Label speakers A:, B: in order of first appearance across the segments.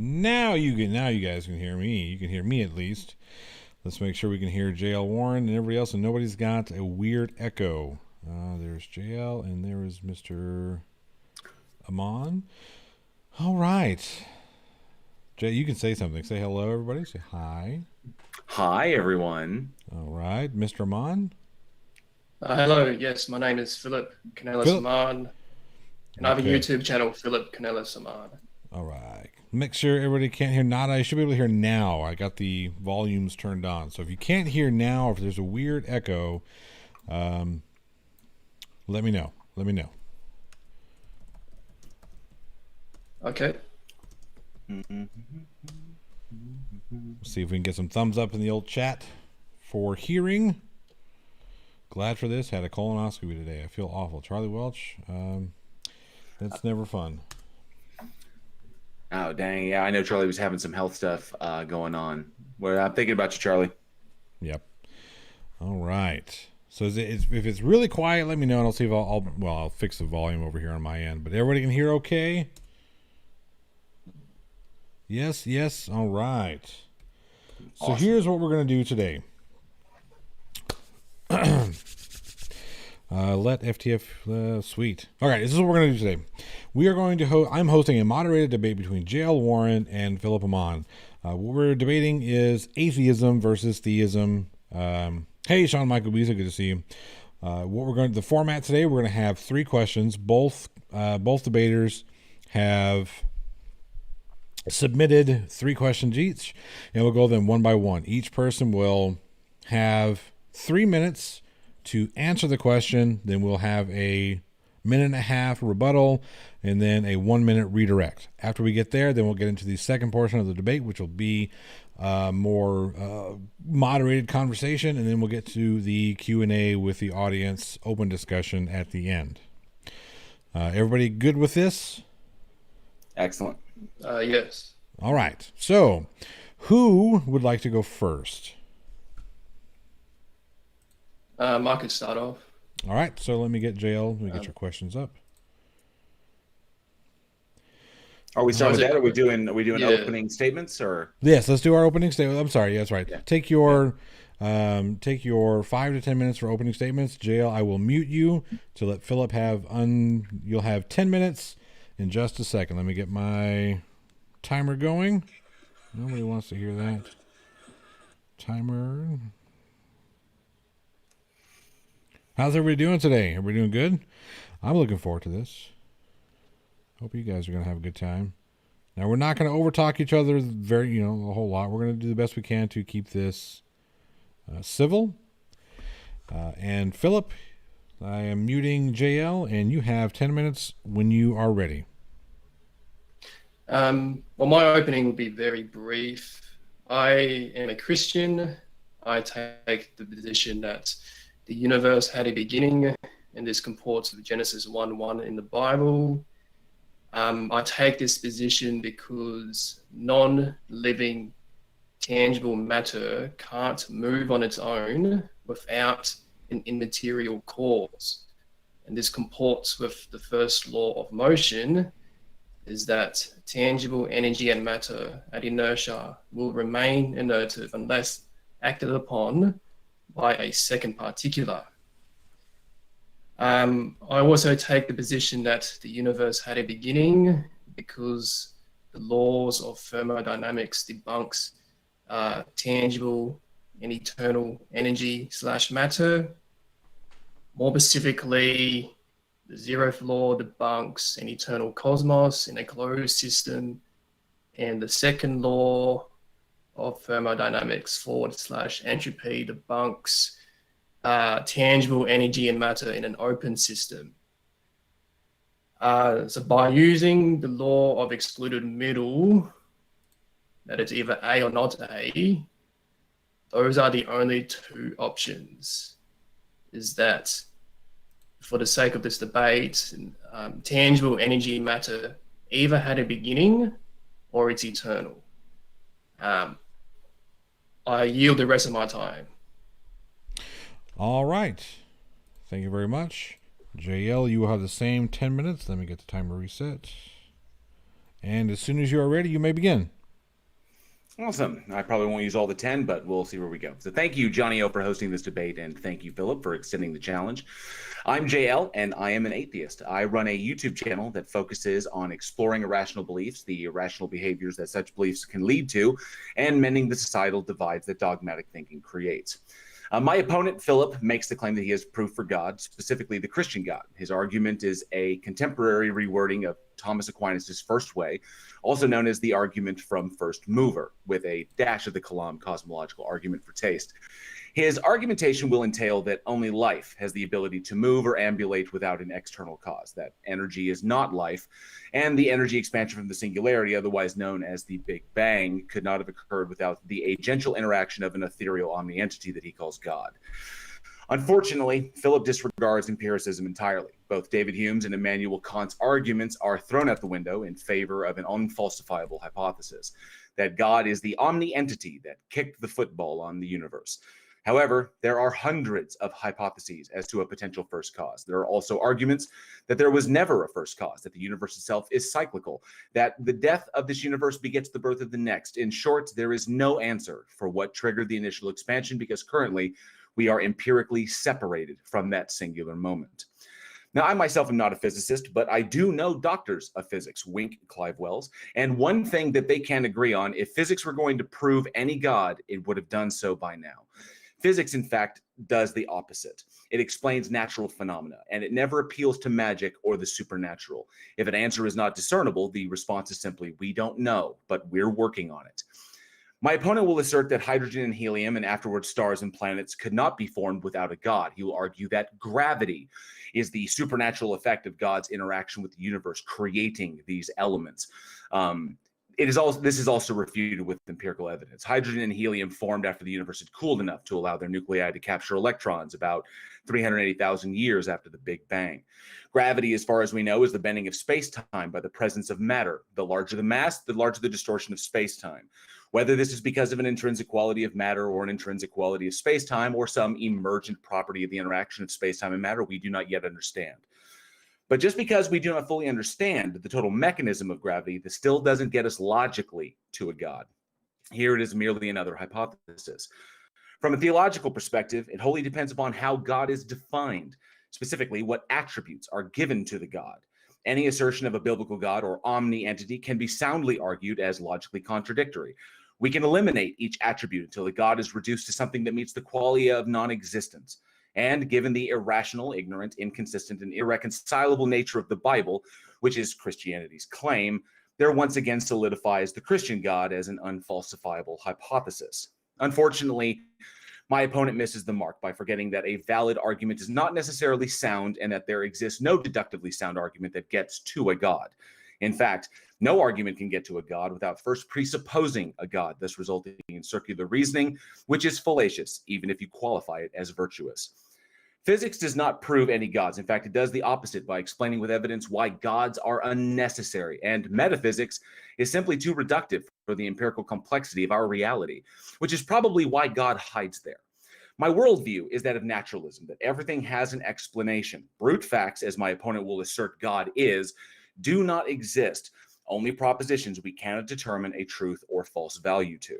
A: Now you guys can hear me. You can hear me at least. Let's make sure we can hear JL Warren and everybody else, and nobody's got a weird echo. There's JL, and there is Mr. Aman. All right. Jay, you can say something. Say hello, everybody. Say hi.
B: Hi, everyone.
A: All right. Mr. Aman.
C: Hello, yes, my name is Philip Canellis
A: Philip.
C: Aman, and I have a
A: Okay.
C: YouTube channel, Philip Canellis Aman.
A: All right. Make sure everybody can't hear Nada. I should be able to hear now. I got the volumes turned on. So if you can't hear now, if there's a weird echo, let me know. Let me know.
C: Okay.
A: See if we can get some thumbs up in the old chat for hearing. Glad for this. Had a colonoscopy today. I feel awful. Charlie Welch. That's never fun.
B: Oh, dang. Yeah, I know Charlie was having some health stuff going on. Well, I'm thinking about you, Charlie.
A: Yep. All right. So if it's really quiet, let me know, and I'll see if I'll fix the volume over here on my end. But everybody can hear okay? Yes, yes. All right. So
B: Awesome.
A: here's what we're going to do today. Let FTF sweet. All right, this is what we're going to do today. We are going to I'm hosting a moderated debate between JL Warren and Phillip Aman. What we're debating is atheism versus theism. Hey, Sean Michael Beasley, good to see you. The format today, we're going to have 3 questions. Both debaters have submitted 3 questions each, and we'll go them one by one. Each person will have 3 minutes to answer the question. Then we'll have a minute and a half rebuttal, and then a 1-minute redirect. After we get there, then we'll get into the second portion of the debate, which will be more moderated conversation, and then we'll get to the Q&A with the audience, open discussion at the end. Everybody good with this?
B: Excellent.
C: Yes.
A: All right. So, who would like to go first?
C: I could start off.
A: All right. So let me get JL. Let me get your questions up.
B: Are we starting with that? Or are we doing
C: Yeah.
B: opening statements or?
A: Yes, let's do our opening statement. I'm sorry. That's right.
B: Yeah.
A: Take your 5 to 10 minutes for opening statements. JL, I will mute you to let Philip have you'll have 10 minutes in just a second. Let me get my timer going. Nobody wants to hear that. Timer. How's everybody doing today? Everybody doing good? I'm looking forward to this. Hope you guys are going to have a good time. Now, we're not going to overtalk each other a whole lot. We're going to do the best we can to keep this civil. And Philip, I am muting JL, and you have 10 minutes when you are ready.
C: Well, my opening will be very brief. I am a Christian. I take the position that the universe had a beginning, and this comports with Genesis 1:1 in the Bible. I take this position because non-living tangible matter can't move on its own without an immaterial cause. And this comports with the first law of motion, is that tangible energy and matter at inertia will remain inertive unless acted upon by a second particular. I also take the position that the universe had a beginning because the laws of thermodynamics debunks tangible and eternal energy/matter. More specifically, the zeroth law debunks an eternal cosmos in a closed system, and the second law of thermodynamics / entropy debunks tangible energy and matter in an open system. So by using the law of excluded middle, that it's either A or not A, those are the only 2 options. Is that, for the sake of this debate, tangible energy and matter either had a beginning or it's eternal. I yield the rest of my time.
A: All right. Thank you very much. JL, you will have the same 10 minutes. Let me get the timer reset. And as soon as you are ready, you may begin.
B: Awesome. I probably won't use all the 10, but we'll see where we go. So thank you, Johnny O, for hosting this debate, and thank you, Phillip, for extending the challenge. I'm JL, and I am an atheist. I run a YouTube channel that focuses on exploring irrational beliefs, the irrational behaviors that such beliefs can lead to, and mending the societal divides that dogmatic thinking creates. My opponent, Phillip, makes the claim that he has proof for God, specifically the Christian God. His argument is a contemporary rewording of Thomas Aquinas' first way, also known as the argument from first mover, with a dash of the Kalam cosmological argument for taste. His argumentation will entail that only life has the ability to move or ambulate without an external cause, that energy is not life, and the energy expansion from the singularity, otherwise known as the Big Bang, could not have occurred without the agential interaction of an ethereal omni-entity that he calls God. Unfortunately, Phillip disregards empiricism entirely. Both David Hume's and Immanuel Kant's arguments are thrown out the window in favor of an unfalsifiable hypothesis, that God is the omni-entity that kicked the football on the universe. However, there are hundreds of hypotheses as to a potential first cause. There are also arguments that there was never a first cause, that the universe itself is cyclical, that the death of this universe begets the birth of the next. In short, there is no answer for what triggered the initial expansion, because currently we are empirically separated from that singular moment. Now, I myself am not a physicist, but I do know doctors of physics, wink, Clive Wells, and one thing that they can agree on: if physics were going to prove any God, it would have done so by now. Physics, in fact, does the opposite. It explains natural phenomena, and it never appeals to magic or the supernatural. If an answer is not discernible, the response is simply, we don't know, but we're working on it. My opponent will assert that hydrogen and helium, and afterwards stars and planets, could not be formed without a God. He will argue that gravity is the supernatural effect of God's interaction with the universe, creating these elements. This is also refuted with empirical evidence. Hydrogen and helium formed after the universe had cooled enough to allow their nuclei to capture electrons about 380,000 years after the Big Bang. Gravity, as far as we know, is the bending of space-time by the presence of matter. The larger the mass, the larger the distortion of space-time. Whether this is because of an intrinsic quality of matter or an intrinsic quality of space-time, or some emergent property of the interaction of space-time and matter, we do not yet understand. But just because we do not fully understand the total mechanism of gravity, this still doesn't get us logically to a God. Here it is merely another hypothesis. From a theological perspective, it wholly depends upon how God is defined, specifically what attributes are given to the God. Any assertion of a biblical God or omni-entity can be soundly argued as logically contradictory. We can eliminate each attribute until the God is reduced to something that meets the qualia of non-existence. And given the irrational, ignorant, inconsistent, and irreconcilable nature of the Bible, which is Christianity's claim, there once again solidifies the Christian God as an unfalsifiable hypothesis. Unfortunately, my opponent misses the mark by forgetting that a valid argument is not necessarily sound, and that there exists no deductively sound argument that gets to a God. In fact, no argument can get to a God without first presupposing a God, thus resulting in circular reasoning, which is fallacious, even if you qualify it as virtuous. Physics does not prove any gods. In fact, it does the opposite by explaining with evidence why gods are unnecessary. And metaphysics is simply too reductive for the empirical complexity of our reality, which is probably why God hides there. My worldview is that of naturalism, that everything has an explanation. Brute facts, as my opponent will assert God is, do not exist. Only propositions we cannot determine a truth or false value to.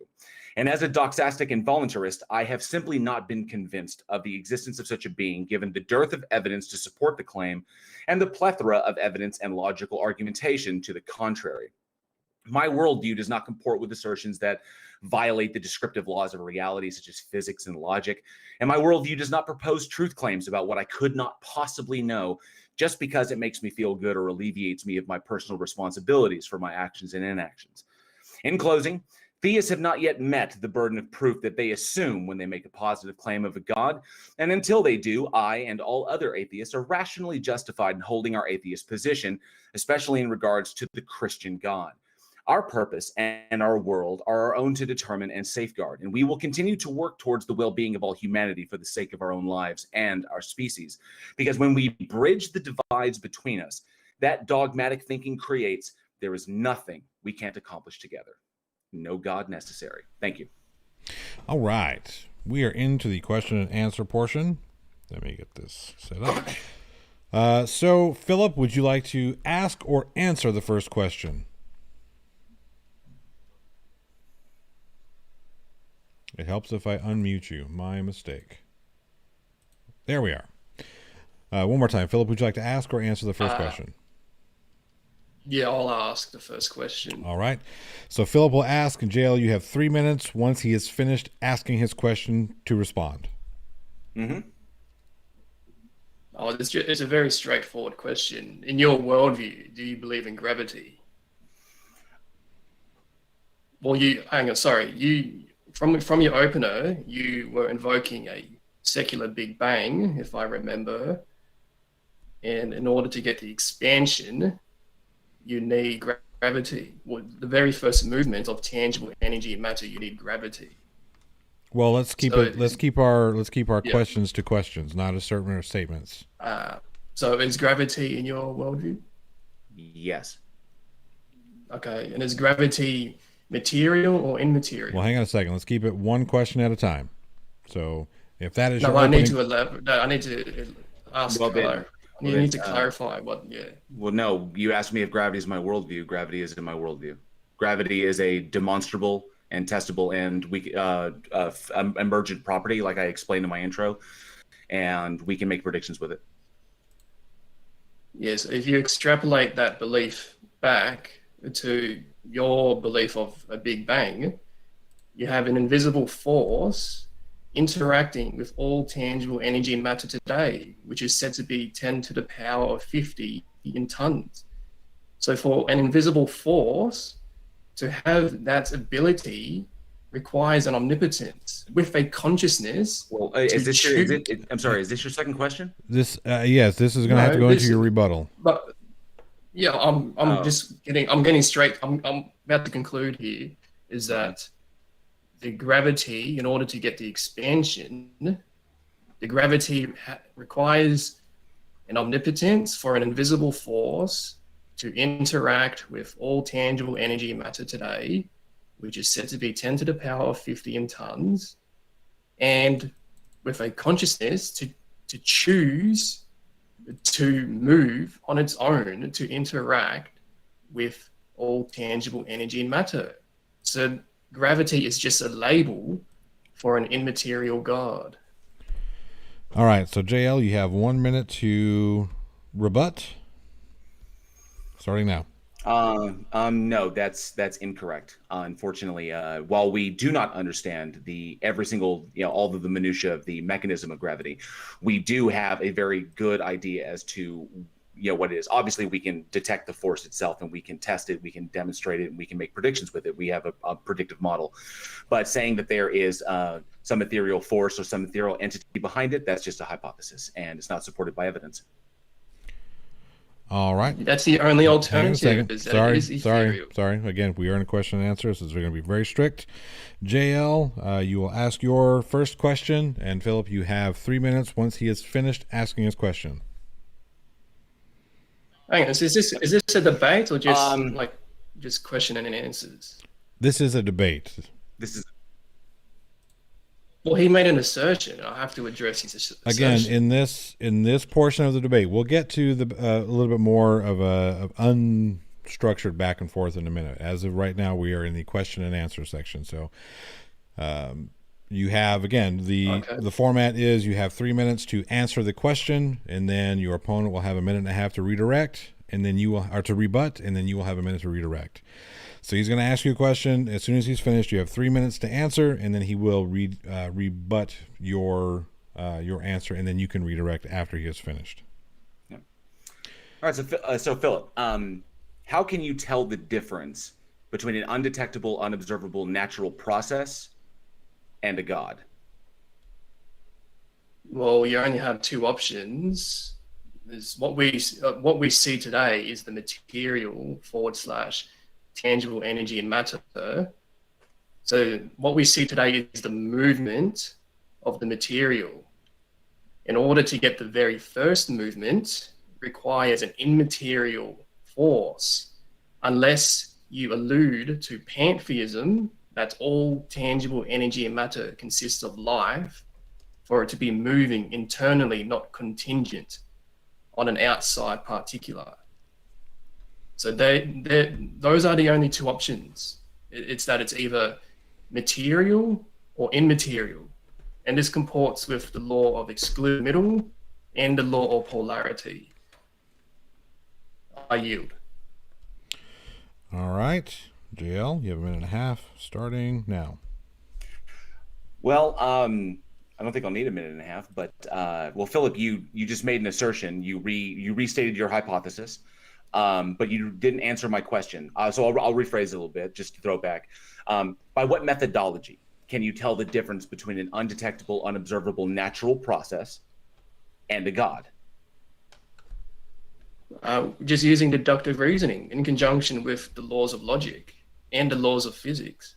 B: And as a doxastic and voluntarist, I have simply not been convinced of the existence of such a being, given the dearth of evidence to support the claim and the plethora of evidence and logical argumentation to the contrary. My worldview does not comport with assertions that violate the descriptive laws of reality, such as physics and logic. And my worldview does not propose truth claims about what I could not possibly know, just because it makes me feel good or alleviates me of my personal responsibilities for my actions and inactions. In closing, theists have not yet met the burden of proof that they assume when they make a positive claim of a God. And until they do, I and all other atheists are rationally justified in holding our atheist position, especially in regards to the Christian God. Our purpose and our world are our own to determine and safeguard, and we will continue to work towards the well-being of all humanity for the sake of our own lives and our species. Because when we bridge the divides between us, that dogmatic thinking creates, there is nothing we can't accomplish together. No God necessary. Thank you.
A: All right. We are into the question and answer portion. Let me get this set up. So, Phillip, would you like to ask or answer the first question? It helps if I unmute you. My mistake. There we are. One more time. Philip, would you like to ask or answer the first question?
C: Yeah, I'll ask the first question.
A: All right. So Philip will ask, and JL, you have 3 minutes once he is finished asking his question to respond.
C: Oh, it's a very straightforward question. In your worldview, do you believe in gravity? Well, hang on, sorry. From your opener, you were invoking a secular Big Bang, if I remember. And in order to get the expansion, you need gravity. Well, the very first movement of tangible energy and matter, you need gravity.
A: Well, let's keep our questions to questions, not assertive statements.
C: So is gravity in your worldview?
B: Yes.
C: Okay, and is gravity material or immaterial?
A: Well, hang on a second. Let's keep it one question at a time. So, if that is your
C: I
A: opening...
C: need to elaborate. No, I need to ask. You need to clarify what. Yeah.
B: Well, no. You asked me if gravity is my worldview. Gravity is in my worldview. Gravity is a demonstrable and testable and emergent property, like I explained in my intro, and we can make predictions with it.
C: Yes, if you extrapolate that belief back to your belief of a Big Bang, you have an invisible force interacting with all tangible energy and matter today, which is said to be 10 to the power of 50 in tons. So for an invisible force to have that ability requires an omnipotence with a consciousness.
B: Well, I'm sorry, is this your second question?
A: Yes, this is going to have to go into your rebuttal.
C: But yeah, I'm getting straight. I'm about to conclude here is that the gravity, in order to get the expansion, the gravity requires an omnipotence for an invisible force to interact with all tangible energy and matter today, which is said to be 10 to the power of 50 in tons, and with a consciousness to choose to move on its own to interact with all tangible energy and matter. So gravity is just a label for an immaterial God.
A: All right, so JL, you have 1 minute to rebut. Starting now.
B: No, that's incorrect. Unfortunately, while we do not understand every single, all of the minutia of the mechanism of gravity, we do have a very good idea as to what it is. Obviously, we can detect the force itself, and we can test it, we can demonstrate it, and we can make predictions with it. We have a predictive model. But saying that there is some ethereal force or some ethereal entity behind it, that's just a hypothesis, and it's not supported by evidence.
A: All right.
C: That's the only alternative.
A: Sorry. Again, we are in a question and answer, so we're going to be very strict. JL, you will ask your first question, and Philip, you have 3 minutes once he is finished asking his question.
C: Hang on, is this a debate or just question and answers?
A: This is a debate.
C: Well, he made an assertion. I have to address his assertion.
A: Again, in this portion of the debate, we'll get to a little bit more of unstructured back and forth in a minute. As of right now, we are in the question and answer section. So, you have the format is you have 3 minutes to answer the question, and then your opponent will have a minute and a half to redirect, and then to rebut, and then you will have a minute to redirect. So he's going to ask you a question. As soon as he's finished, you have 3 minutes to answer, and then he will rebut your answer, and then you can redirect after he has finished.
B: Yeah. All right. So Philip, how can you tell the difference between an undetectable, unobservable natural process and a God?
C: Well, you only have two options. What we see today is the material / tangible energy and matter. So what we see today is the movement of the material. In order to get the very first movement requires an immaterial force, unless you allude to pantheism, that all tangible energy and matter consists of life, for it to be moving internally, not contingent on an outside particular. So those are the only two options. It's that it's either material or immaterial. And this comports with the law of exclude middle and the law of polarity. I yield.
A: All right. JL, you have a minute and a half starting now.
B: Well, I don't think I'll need a minute and a half, but well, Philip, you just made an assertion. You restated your hypothesis, but you didn't answer my question. So I'll rephrase it a little bit just to throw it back. By what methodology can you tell the difference between an undetectable, unobservable natural process and a god?
C: Just using deductive reasoning in conjunction with the laws of logic and the laws of physics.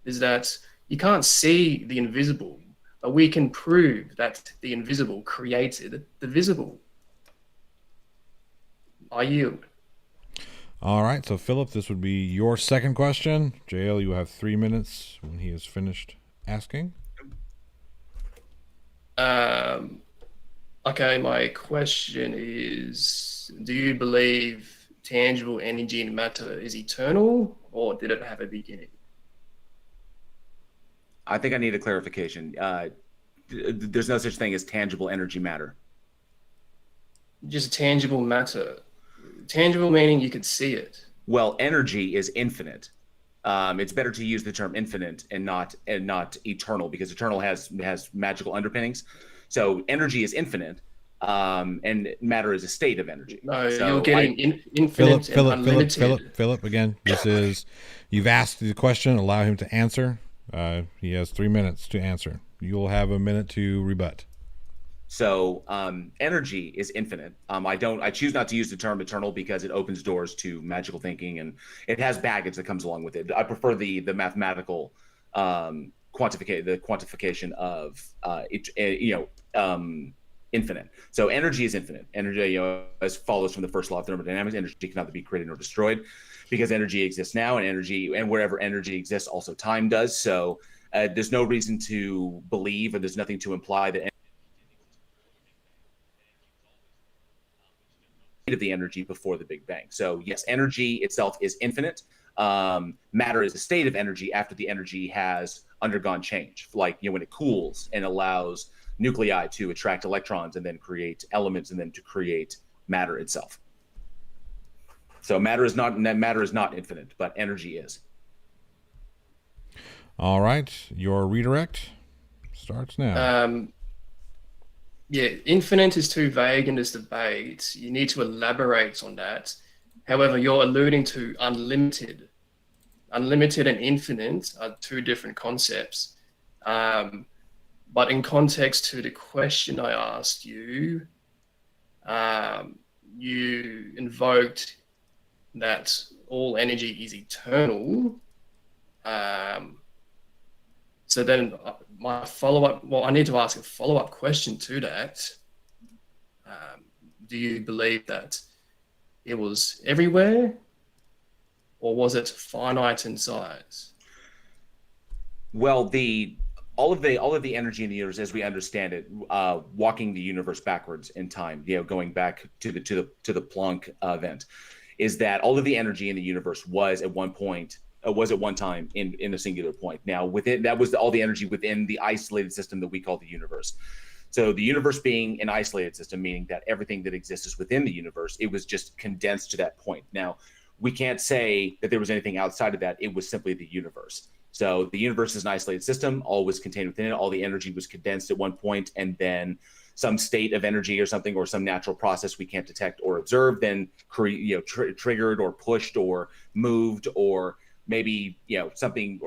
C: Is that you can't see the invisible, but we can prove that the invisible created the visible. I yield.
A: All right. So, Philip, this would be your second question. JL, you have 3 minutes when he is finished asking.
C: Okay, my question is, do you believe tangible energy and matter is eternal, or did it have a beginning?
B: I think I need a clarification. There's no such thing as tangible energy matter.
C: Just tangible matter. Tangible meaning you could see it.
B: Well, energy is infinite. It's better to use the term infinite and not eternal, because eternal has magical underpinnings. So energy is infinite, and matter is a state of energy.
C: No,
B: so
C: you're getting infinite and unlimited.
A: Philip, again, you've asked the question, allow him to answer. He has 3 minutes to answer. You'll have a minute to rebut.
B: So energy is infinite. I choose not to use the term eternal because it opens doors to magical thinking, and it has baggage that comes along with it. I prefer the mathematical quantification of infinite. So energy is infinite. Energy, as follows from the first law of thermodynamics, energy cannot be created nor destroyed, because energy exists now, and wherever energy exists, also time does. So there's no reason to believe, or there's nothing to imply that of the energy before the Big Bang. So yes, energy itself is infinite. Matter is a state of energy after the energy has undergone change, like when it cools and allows nuclei to attract electrons and then create elements and then to create matter itself. So matter is not infinite, but energy is.
A: All right, your redirect starts now.
C: Yeah, infinite is too vague in this debate. You need to elaborate on that. However, you're alluding to unlimited. Unlimited and infinite are two different concepts. But in context to the question I asked you, you invoked that all energy is eternal. So then my follow-up, I need to ask a follow-up question to that. Do you believe that it was everywhere, or was it finite in size?
B: Well, all of the energy in the universe, as we understand it, walking the universe backwards in time, going back to the Planck event, is that all of the energy in the universe was at one time in a singular point. Now, that was all the energy within the isolated system that we call the universe. So the universe being an isolated system, meaning that everything that exists is within the universe, it was just condensed to that point. Now, we can't say that there was anything outside of that. It was simply the universe. So the universe is an isolated system, all was contained within it. All the energy was condensed at one point, and then some state of energy or something, or some natural process we can't detect or observe, then triggered or pushed or moved, or maybe something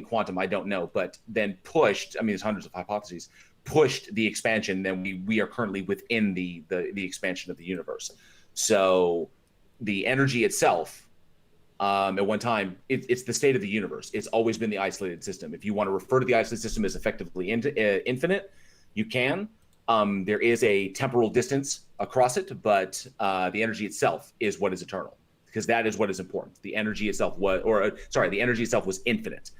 B: quantum, I don't know, but then pushed. I mean, there's hundreds of hypotheses. Pushed the expansion, then we are currently within the expansion of the universe. So the energy itself, at one time, it's the state of the universe. It's always been the isolated system. If you want to refer to the isolated system as effectively infinite, you can. There is a temporal distance across it, but the energy itself is what is eternal, because that is what is important. The energy itself was infinite.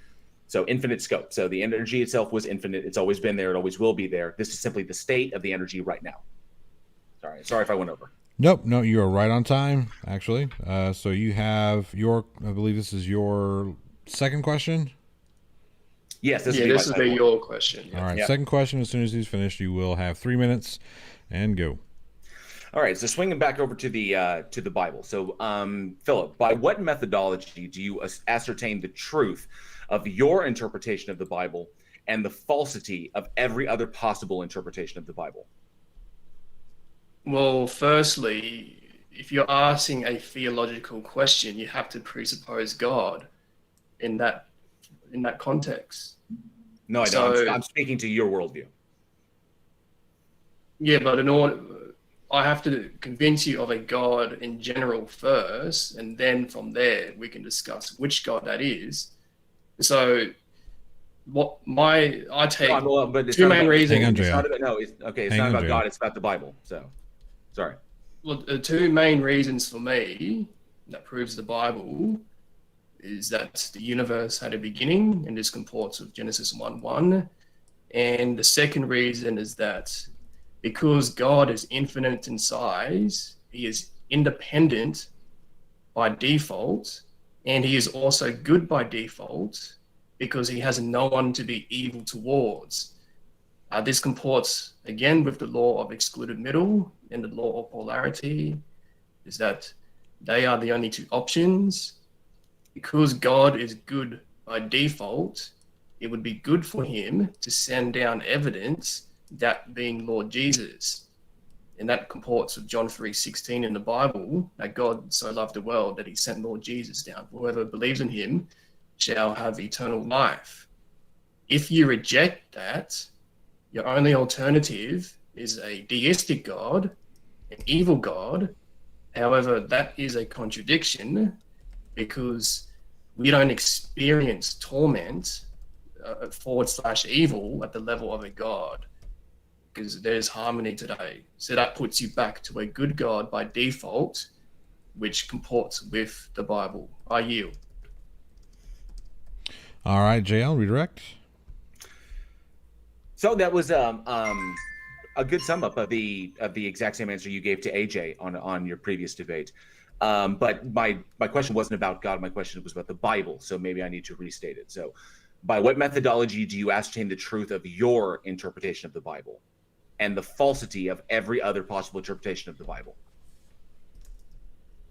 B: So infinite scope. So the energy itself was infinite. It's always been there. It always will be there. This is simply the state of the energy right now. Sorry if I went over.
A: Nope, no, you are right on time, actually. So you have I believe this is your second question.
B: Yes,
C: Yeah, this will be your question.
A: All right.
B: Yep.
A: Second question. As soon as he's finished, you will have 3 minutes, and go.
B: All right, so swinging back over to the Bible. So, Philip, by what methodology do you ascertain the truth of your interpretation of the Bible and the falsity of every other possible interpretation of the Bible?
C: Well, firstly, if you're asking a theological question, you have to presuppose God in that context.
B: No, I don't. I'm speaking to your worldview.
C: Yeah, but in order, I have to convince you of a God in general first, and then from there we can discuss which God that is. So, I take
B: but it's
C: two
B: not
C: main
B: about,
C: reasons.
A: Hang on,
B: It's
A: JL.
B: not about, no, it's okay. It's
A: Hang
B: not
A: on,
B: about
A: JL.
B: God. It's about the Bible. So, sorry.
C: Well, the two main reasons for me that proves the Bible is that the universe had a beginning, and this comports with Genesis 1:1. And the second reason is that because God is infinite in size, he is independent by default, and he is also good by default because he has no one to be evil towards. This comports again with the law of excluded middle and the law of polarity, is that they are the only two options. Because God is good by default, it would be good for him to send down evidence, that being Lord Jesus. And that comports with John 3:16 in the Bible, that God so loved the world that he sent Lord Jesus down. Whoever believes in him shall have eternal life. If you reject that, your only alternative is a deistic God, an evil God. However, that is a contradiction because we don't experience torment / evil at the level of a God, because there's harmony today. So that puts you back to a good God by default, which comports with the Bible. I yield.
A: All right, JL, redirect.
B: So that was a good sum up of the exact same answer you gave to AJ on your previous debate. But my question wasn't about God. My question was about the Bible. So maybe I need to restate it. So, by what methodology do you ascertain the truth of your interpretation of the Bible and the falsity of every other possible interpretation of the Bible?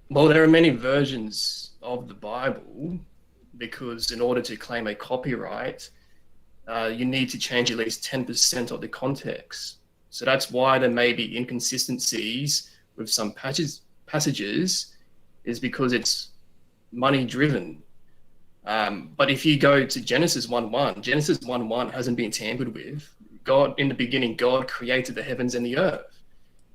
C: Well, there are many versions of the Bible because in order to claim a copyright, you need to change at least 10% of the context. So that's why there may be inconsistencies with some passages, is because it's money driven. But if you go to Genesis 1:1, Genesis 1:1 hasn't been tampered with. God, in the beginning, God created the heavens and the earth.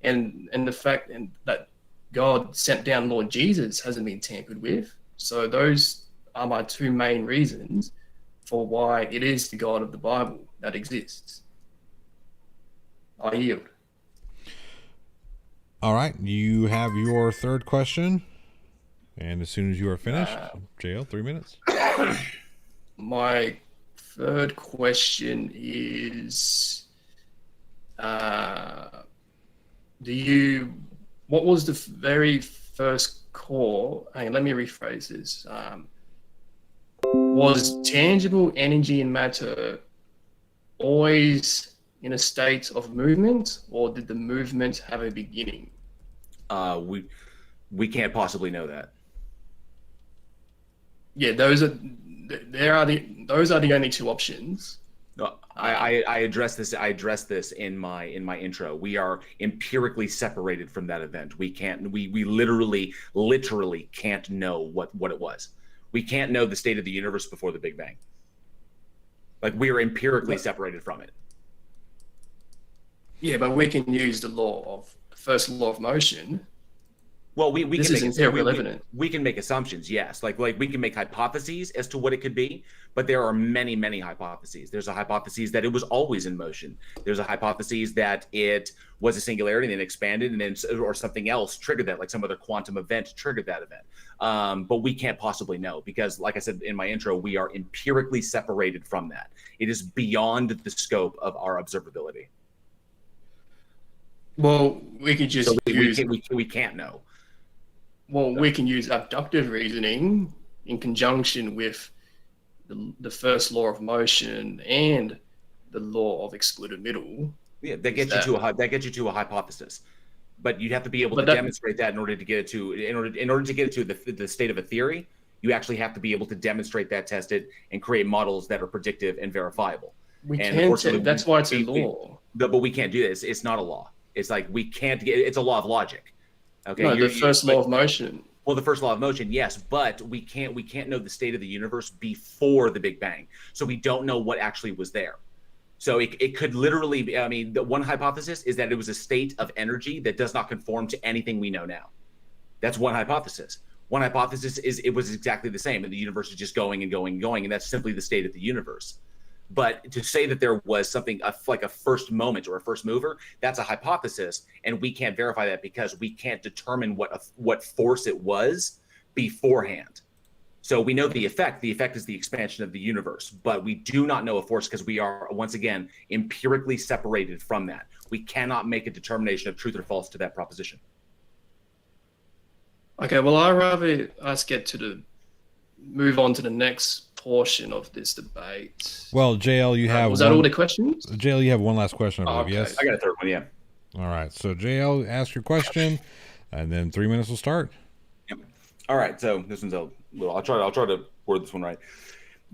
C: And the fact that God sent down Lord Jesus hasn't been tampered with. So those are my two main reasons for why it is the God of the Bible that exists. I yield.
A: All right, you have your third question. And as soon as you are finished, JL, 3 minutes.
C: My third question is, what was the very first core? Hang on, let me rephrase this. Was tangible energy and matter always in a state of movement, or did the movement have a beginning?
B: We can't possibly know that.
C: Yeah, those are the only two options.
B: No, I addressed this. I addressed this in my intro. We are empirically separated from that event. We can't. We literally can't know what it was. We can't know the state of the universe before the Big Bang. Like, we are empirically separated from it.
C: Yeah, but we can use the first law of motion.
B: Well, we
C: This
B: can
C: is
B: make
C: empirical evidence.
B: we can make assumptions, yes. Like we can make hypotheses as to what it could be, but there are many hypotheses. There's a hypothesis that it was always in motion. There's a hypothesis that it was a singularity and then expanded, and then or something else triggered that, like some other quantum event triggered that event. But we can't possibly know because, like I said in my intro, we are empirically separated from that. It is beyond the scope of our observability.
C: Well, we could just
B: So
C: use.
B: we can't know.
C: Well, we can use abductive reasoning in conjunction with the first law of motion and the law of excluded middle.
B: Yeah, that gets you to a hypothesis, but you'd have to be able to demonstrate that in order to get it to the state of a theory. You actually have to be able to demonstrate that, test it, and create models that are predictive and verifiable.
C: That's why it's a law.
B: But we can't do this. It's not a law. It's like we can't get. It's a law of logic. Okay.
C: No, the first law of motion.
B: Well, the first law of motion, yes, but we can't know the state of the universe before the Big Bang, so we don't know what actually was there. So it could literally be. I mean, the one hypothesis is that it was a state of energy that does not conform to anything we know now. That's one hypothesis. One hypothesis is it was exactly the same, and the universe is just going and going and going, and that's simply the state of the universe. But to say that there was something like a first moment or a first mover, that's a hypothesis, and we can't verify that because we can't determine what force it was beforehand. So we know the effect. The effect is the expansion of the universe, but we do not know a force because we are, once again, empirically separated from that. We cannot make a determination of truth or false to that proposition.
C: Okay, well, I'd rather us move on to the next portion of this debate.
A: Well, JL, you have...
C: Was that all the questions?
A: JL, you have one last question, I believe, yes?
B: I got a third one, yeah.
A: All right, so JL, ask your question, and then 3 minutes will start.
B: Yep. All right, so this one's a little... I'll try to word this one right.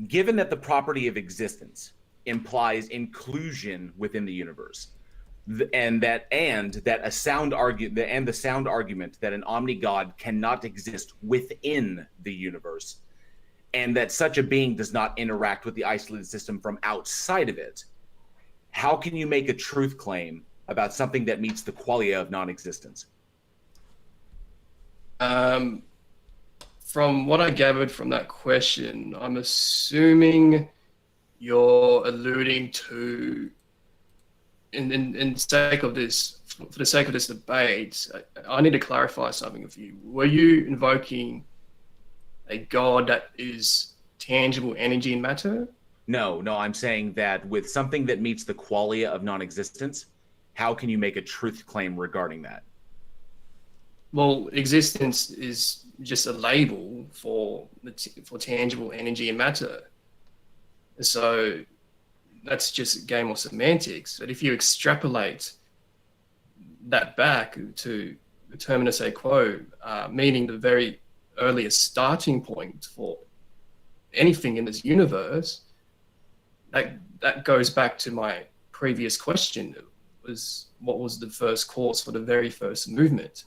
B: Given that the property of existence implies inclusion within the universe, and the sound argument that an omni-god cannot exist within the universe, and that such a being does not interact with the isolated system from outside of it, how can you make a truth claim about something that meets the qualia of non-existence?
C: From what I gathered from that question, I'm assuming you're alluding to, for the sake of this debate, I need to clarify something with you. Were you invoking a god that is tangible energy and matter?
B: No, I'm saying that with something that meets the qualia of non-existence, how can you make a truth claim regarding that?
C: Well, existence is just a label for tangible energy and matter. So that's just a game of semantics. But if you extrapolate that back to the terminus a quo, meaning the very earliest starting point for anything in this universe, that goes back to my previous question. What was the first cause for the very first movement?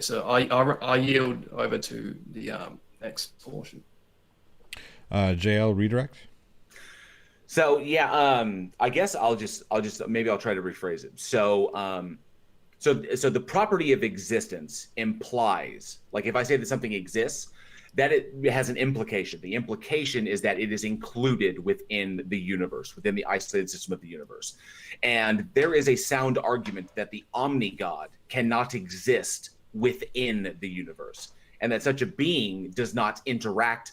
C: So I yield over to the next portion.
A: JL, redirect.
B: So yeah, I guess I'll just maybe I'll try to rephrase it. So the property of existence implies, like if I say that something exists, that it has an implication. The implication is that it is included within the universe, within the isolated system of the universe. And there is a sound argument that the omni-god cannot exist within the universe, and that such a being does not interact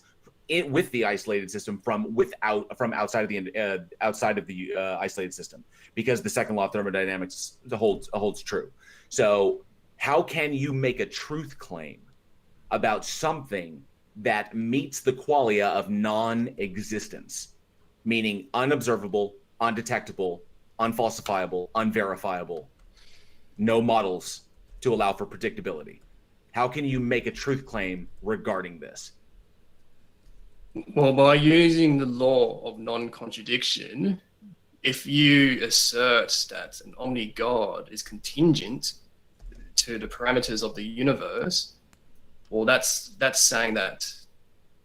B: with the isolated system from outside of the isolated system, because the second law of thermodynamics holds true. So how can you make a truth claim about something that meets the qualia of non-existence, meaning unobservable, undetectable, unfalsifiable, unverifiable, no models to allow for predictability? How can you make a truth claim regarding this?
C: Well, by using the law of non-contradiction, if you assert that an omni-god is contingent to the parameters of the universe, well, that's saying that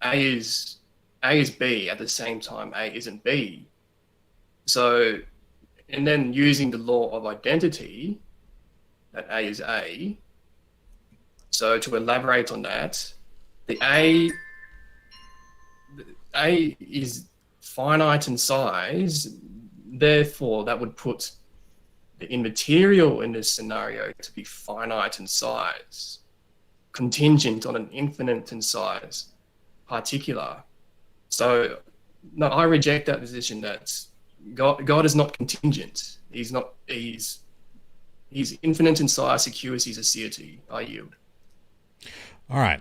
C: A is B at the same time A isn't B. So, and then using the law of identity, that A is A. So to elaborate on that, the A is finite in size, therefore that would put the immaterial in this scenario to be finite in size, contingent on an infinite in size particular. So no, I reject that position that God is not contingent. He's infinite in size, security is aseity. I yield.
A: All right.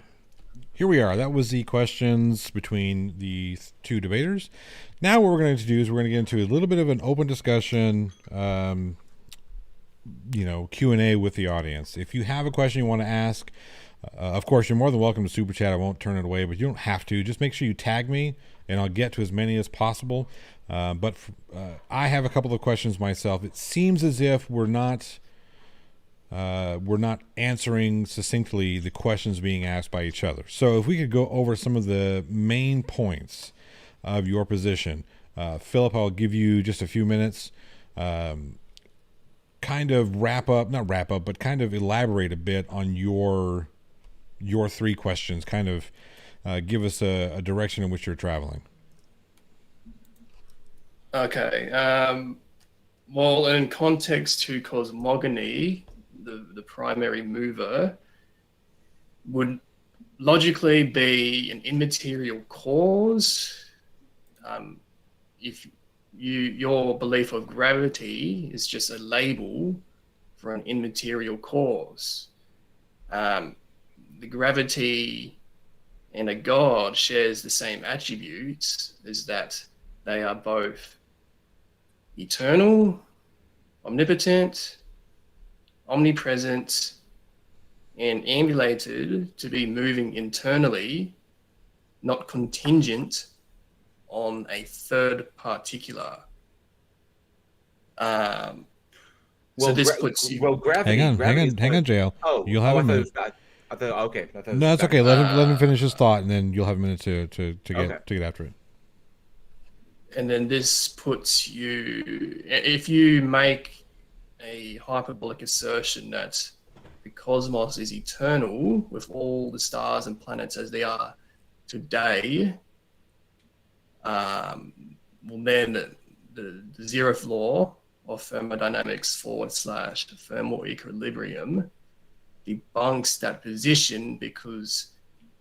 A: here we are. That was the questions between the two debaters. Now what we're going to do is we're going to get into a little bit of an open discussion, Q&A with the audience. If you have a question you want to ask, of course, you're more than welcome to super chat. I won't turn it away, but you don't have to. Just make sure you tag me, and I'll get to as many as possible. But I have a couple of questions myself. It seems as if we're not answering succinctly the questions being asked by each other. So if we could go over some of the main points of your position. Phillip, I'll give you just a few minutes. Kind of not wrap up, but kind of elaborate a bit on your three questions. Kind of give us a direction in which you're traveling.
C: Okay. Well, in context to cosmogony, the primary mover would logically be an immaterial cause. If your belief of gravity is just a label for an immaterial cause. The gravity and a god shares the same attributes, is that they are both eternal, omnipotent, omnipresent, and ambulated to be moving internally, not contingent on a third particular. So this puts you.
B: Well, gravity.
A: Hang on, JL.
B: Oh,
A: you'll have a minute.
B: Okay.
A: No, it's okay. Let him finish his thought, and then you'll have a minute to get after it.
C: And then this puts you. If you make a hyperbolic assertion that the cosmos is eternal with all the stars and planets as they are today, well, then the zeroth law of thermodynamics / thermal equilibrium debunks that position, because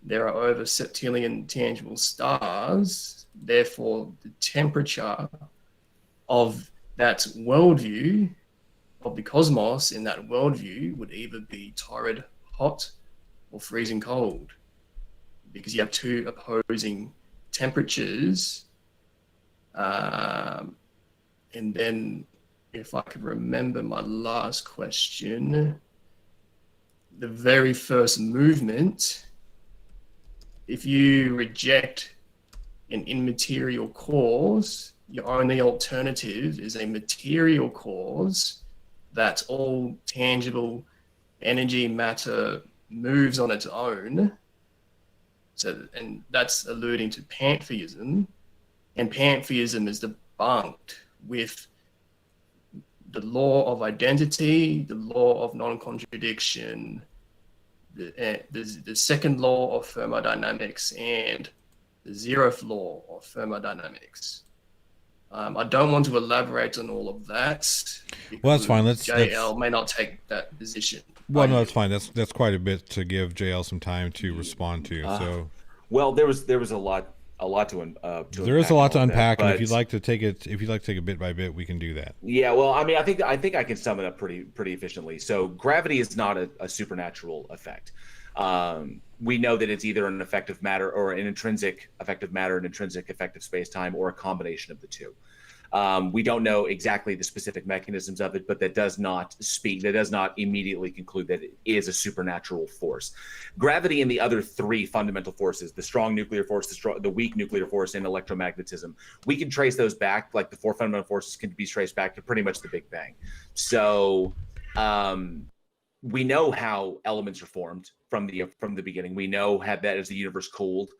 C: there are over septillion tangible stars. Therefore, the temperature of that worldview of the cosmos in that worldview would either be torrid hot or freezing cold, because you have two opposing temperatures. And then, if I could remember my last question, the very first movement, if you reject an immaterial cause, your only alternative is a material cause that all tangible energy matter moves on its own. So, and that's alluding to pantheism, and pantheism is debunked with the law of identity, the law of non-contradiction, the second law of thermodynamics, and the zeroth law of thermodynamics. I don't want to elaborate on all of that.
A: Well, that's fine.
C: JL may not take that position.
A: Well, no, that's fine. That's quite a bit to give JL some time to respond to. So,
B: well, there was a lot to
A: there is a lot to unpack, and if you'd like to take it bit by bit, we can do that.
B: Yeah, well, I mean, I think I can sum it up pretty efficiently. So, gravity is not a supernatural effect. We know that it's either an effect of matter or an intrinsic effect of matter, an intrinsic effect of space-time, or a combination of the two. We don't know exactly the specific mechanisms of it, but that does not immediately conclude that it is a supernatural force. Gravity and the other three fundamental forces, the strong nuclear force, the weak nuclear force, and electromagnetism, we can trace those back, like the four fundamental forces can be traced back to pretty much the Big Bang. So we know how elements are formed from the beginning. We know that as the universe cooled,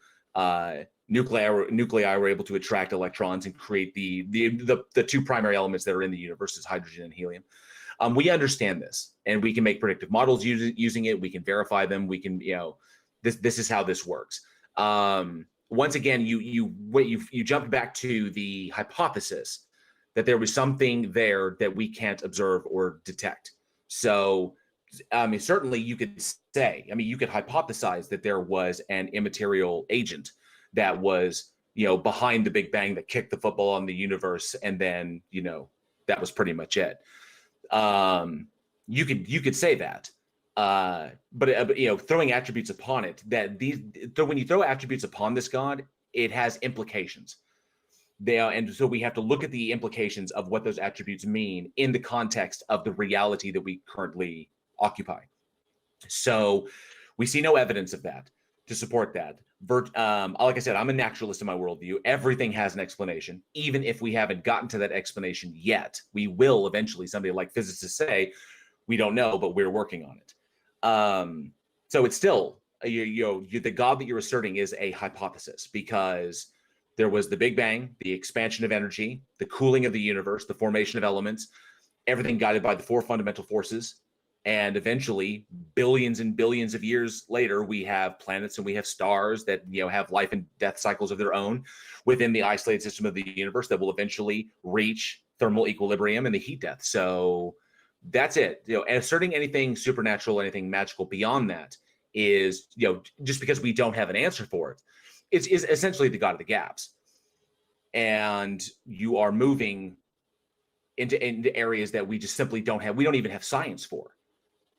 B: nuclei were able to attract electrons and create the two primary elements that are in the universe, is hydrogen and helium. We understand this, and we can make predictive models using it. We can verify them. We can, this is how this works. Once again, you jumped back to the hypothesis that there was something there that we can't observe or detect. So, I mean, certainly you could you could hypothesize that there was an immaterial agent that was, behind the Big Bang that kicked the football on the universe, and then, that was pretty much it. You could say that, But throwing attributes upon it, when you throw attributes upon this god, it has implications. And so we have to look at the implications of what those attributes mean in the context of the reality that we currently occupy. So we see no evidence of that to support that. Like I said, I'm a naturalist in my worldview. Everything has an explanation, even if we haven't gotten to that explanation yet. We will eventually. Somebody like physicists say, we don't know, but we're working on it. So it's still, the God that you're asserting is a hypothesis, because there was the Big Bang, the expansion of energy, the cooling of the universe, the formation of elements, everything guided by the four fundamental forces. And eventually, billions and billions of years later, we have planets and we have stars that have life and death cycles of their own within the isolated system of the universe that will eventually reach thermal equilibrium and the heat death. So that's it. And asserting anything supernatural, anything magical beyond that is, just because we don't have an answer for it, is essentially the God of the gaps. And you are moving into areas that we just simply don't have. We don't even have science for.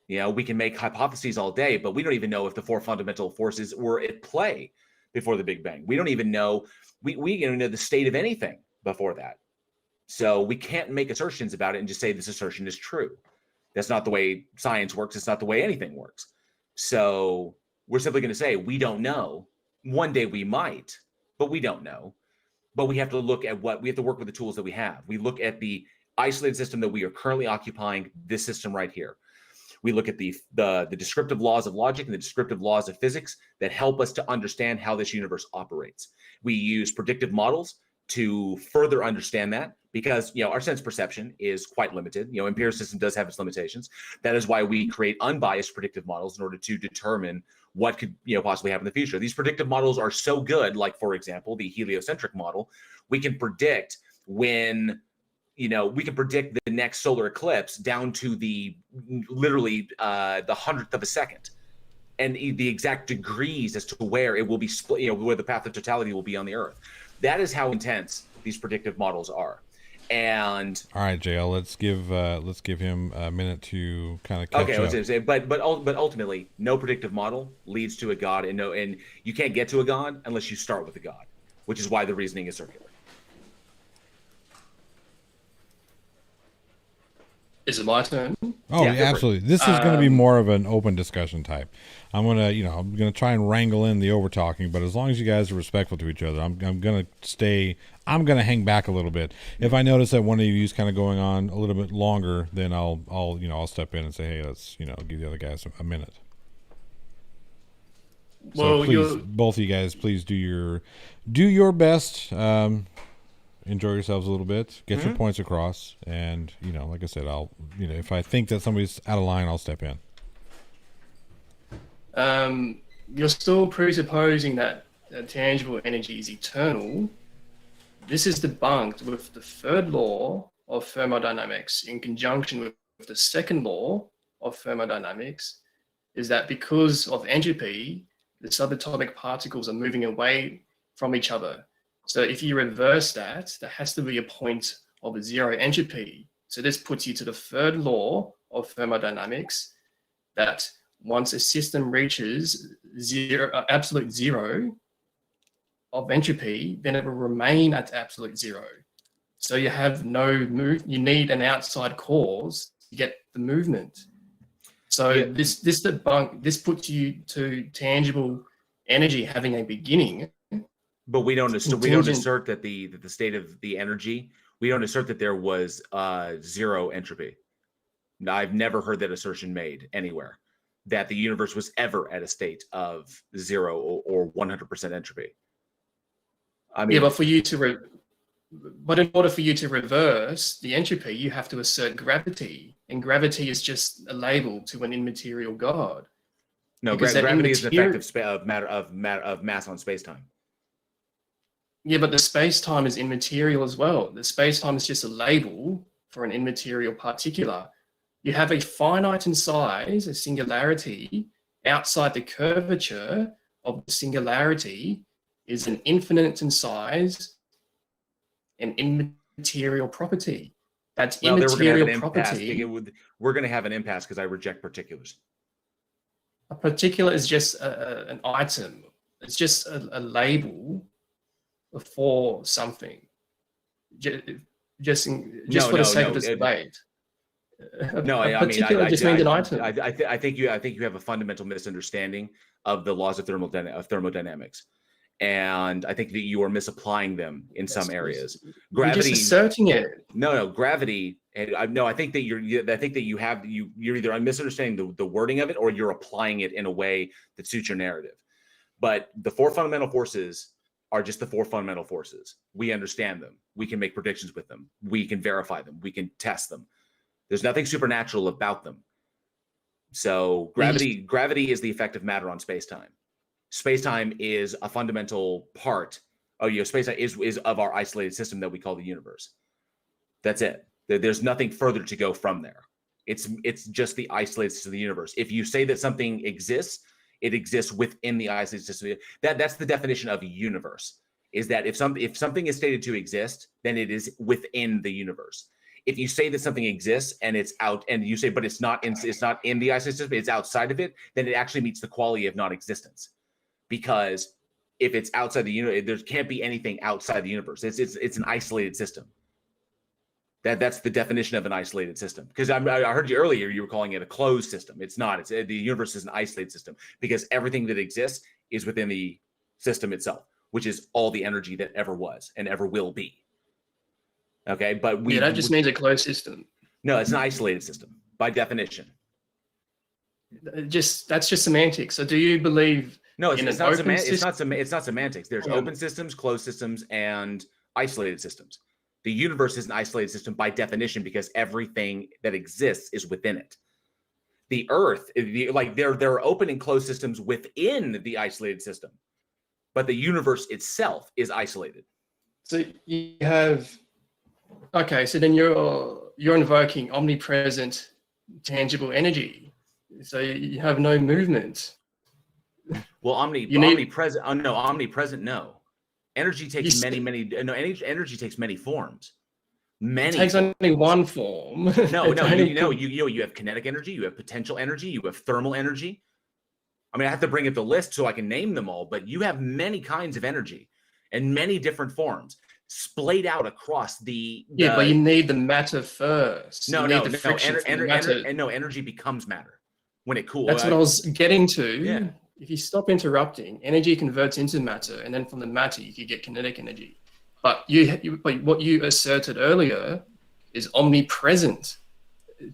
B: We can make hypotheses all day, but we don't even know if the four fundamental forces were at play before the Big Bang. We don't even know. We don't know the state of anything before that. So we can't make assertions about it and just say this assertion is true. That's not the way science works. It's not the way anything works. So we're simply going to say we don't know. One day we might, but we don't know. But we have to look at we have to work with the tools that we have. We look at the isolated system that we are currently occupying, this system right here. We look at the descriptive laws of logic and the descriptive laws of physics that help us to understand how this universe operates. We use predictive models to further understand that, because our sense perception is quite limited. Empiricism does have its limitations. That is why we create unbiased predictive models in order to determine what could possibly happen in the future. These predictive models are so good, like for example, the heliocentric model. We can predict when we can predict the next solar eclipse down to the literally the 100th of a second, and the exact degrees as to where it will be split, where the path of totality will be on the Earth. That is how intense these predictive models are. And
A: all right, JL, let's give him a minute to kind of catch up.
B: Okay, but ultimately, no predictive model leads to a god, and you can't get to a god unless you start with a god, which is why the reasoning is circular.
C: Is it my turn?
A: Oh, yeah, absolutely. This is going to be more of an open discussion type. I'm gonna try and wrangle in the over talking, but as long as you guys are respectful to each other, I'm gonna hang back a little bit. If I notice that one of you is kind of going on a little bit longer, then I'll step in and say, hey, let's give the other guys a minute. So
C: Well,
A: please, both of you guys, please do your best. Enjoy yourselves a little bit, get your points across, and like I said, I'll if I think that somebody's out of line, I'll step in.
C: You're still presupposing that tangible energy is eternal. This is debunked with the third law of thermodynamics in conjunction with the second law of thermodynamics, is that because of entropy, the subatomic particles are moving away from each other. So if you reverse that, there has to be a point of zero entropy. So this puts you to the third law of thermodynamics, that once a system reaches absolute zero of entropy, then it will remain at absolute zero. So you have you need an outside cause to get the movement. So this puts you to tangible energy having a beginning.
B: But we don't assert that the state of the energy, we don't assert that there was zero entropy. I've never heard that assertion made anywhere, that the universe was ever at a state of 0 or 100% entropy. I mean,
C: yeah, but in order for you to reverse the entropy, you have to assert gravity, and gravity is just a label to an immaterial God.
B: No, gravity is an effect of mass on space-time.
C: Yeah, but the space-time is immaterial as well. The space-time is just a label for an immaterial particular. You have a finite in size, a singularity. Outside the curvature of the singularity is an infinite in size, an immaterial property. That's immaterial property.
B: We're going to have an impasse because I reject particulars.
C: A particular is just an item. It's just a label for something. Just for the sake of this debate.
B: I mean,
C: particular just means an item.
B: I think you have a fundamental misunderstanding of the laws of thermodynamics, and I think that you are misapplying them in some areas. Gravity,
C: you're just asserting it.
B: No, gravity. No, I think that you're either misunderstanding the wording of it, or you're applying it in a way that suits your narrative. But the four fundamental forces are just the four fundamental forces. We understand them. We can make predictions with them. We can verify them. We can test them. There's nothing supernatural about them. So gravity is the effect of matter on space-time. Space-time is a fundamental part. Space-time is of our isolated system that we call the universe. That's it. There's nothing further to go from there. It's just the isolated system of the universe. If you say that something exists, it exists within the isolated system. That's the definition of a universe. Is that if something is stated to exist, then it is within the universe. If you say that something exists and it's out, and you say, but it's not in the isolated system, it's outside of it, then it actually meets the quality of non-existence. Because if it's outside the universe, there can't be anything outside the universe. It's an isolated system. That's the definition of an isolated system. Because I heard you earlier, you were calling it a closed system. It's not. The universe is an isolated system because everything that exists is within the system itself, which is all the energy that ever was and ever will be. Okay, but
C: that just means a closed system.
B: No, it's an isolated system by definition.
C: That's just semantics. So do you believe?
B: No, it's not semantics. There's open systems, closed systems, and isolated systems. The universe is an isolated system by definition because everything that exists is within it. The Earth, there are open and closed systems within the isolated system, but the universe itself is isolated.
C: So you have. Okay, so then you're invoking omnipresent, tangible energy. So you have no movement.
B: Well, omnipresent. No, omnipresent. No, energy takes energy takes many forms. It takes
C: only one form.
B: You have kinetic energy. You have potential energy. You have thermal energy. I mean, I have to bring up the list so I can name them all. But you have many kinds of energy, and many different forms. Splayed out across the
C: but you need the matter first.
B: Energy becomes matter when it cools.
C: That's what I was getting to. Yeah. If you stop interrupting, energy converts into matter, and then from the matter you can get kinetic energy. But what you asserted earlier is omnipresent,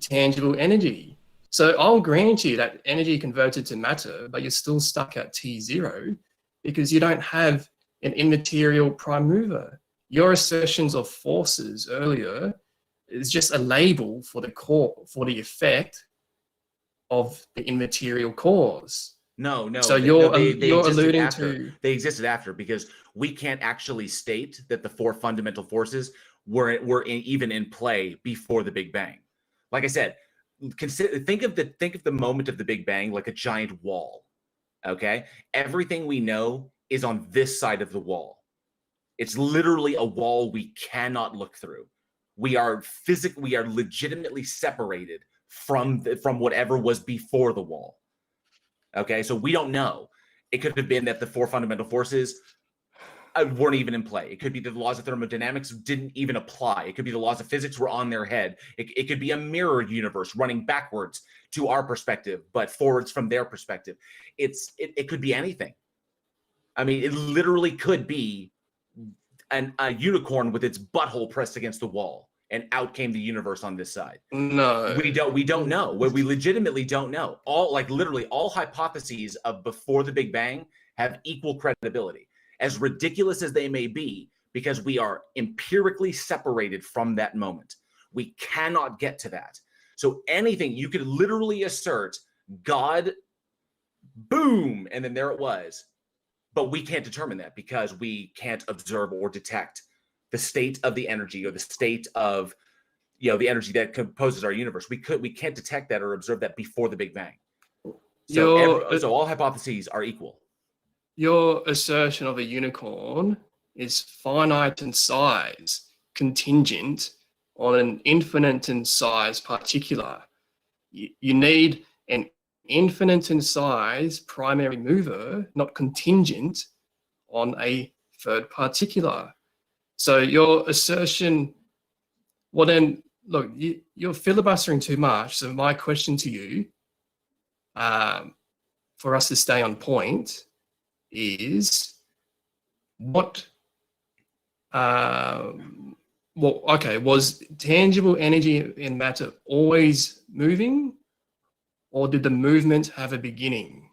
C: tangible energy. So I'll grant you that energy converts into matter, but you're still stuck at T0 because you don't have an immaterial prime mover. Your assertions of forces earlier is just a label for the effect of the immaterial cause.
B: No.
C: So you're alluding to
B: they existed after because we can't actually state that the four fundamental forces were even in play before the Big Bang. Like I said, think of the moment of the Big Bang like a giant wall. Okay, everything we know is on this side of the wall. It's literally a wall we cannot look through. We are legitimately separated from whatever was before the wall. Okay, so we don't know. It could have been that the four fundamental forces weren't even in play. It could be that the laws of thermodynamics didn't even apply. It could be the laws of physics were on their head. It could be a mirror universe running backwards to our perspective, but forwards from their perspective. It could be anything. I mean, it literally could be a unicorn with its butthole pressed against the wall, and out came the universe on this side.
C: No,
B: we don't know. We legitimately don't know. Literally all hypotheses of before the Big Bang have equal credibility, as ridiculous as they may be, because we are empirically separated from that moment. We cannot get to that. So anything you could literally assert, God, boom, and then there it was. But we can't determine that because we can't observe or detect the state of the energy or the state of, the energy that composes our universe. We can't detect that or observe that before the Big Bang. So all hypotheses are equal.
C: Your assertion of a unicorn is finite in size, contingent on an infinite in size particular. You need an infinite in size primary mover, not contingent on a third particular. So your assertion, well then, look, you're filibustering too much. So my question to you, for us to stay on point, is what, was tangible energy in matter always moving, or did the movement have a beginning?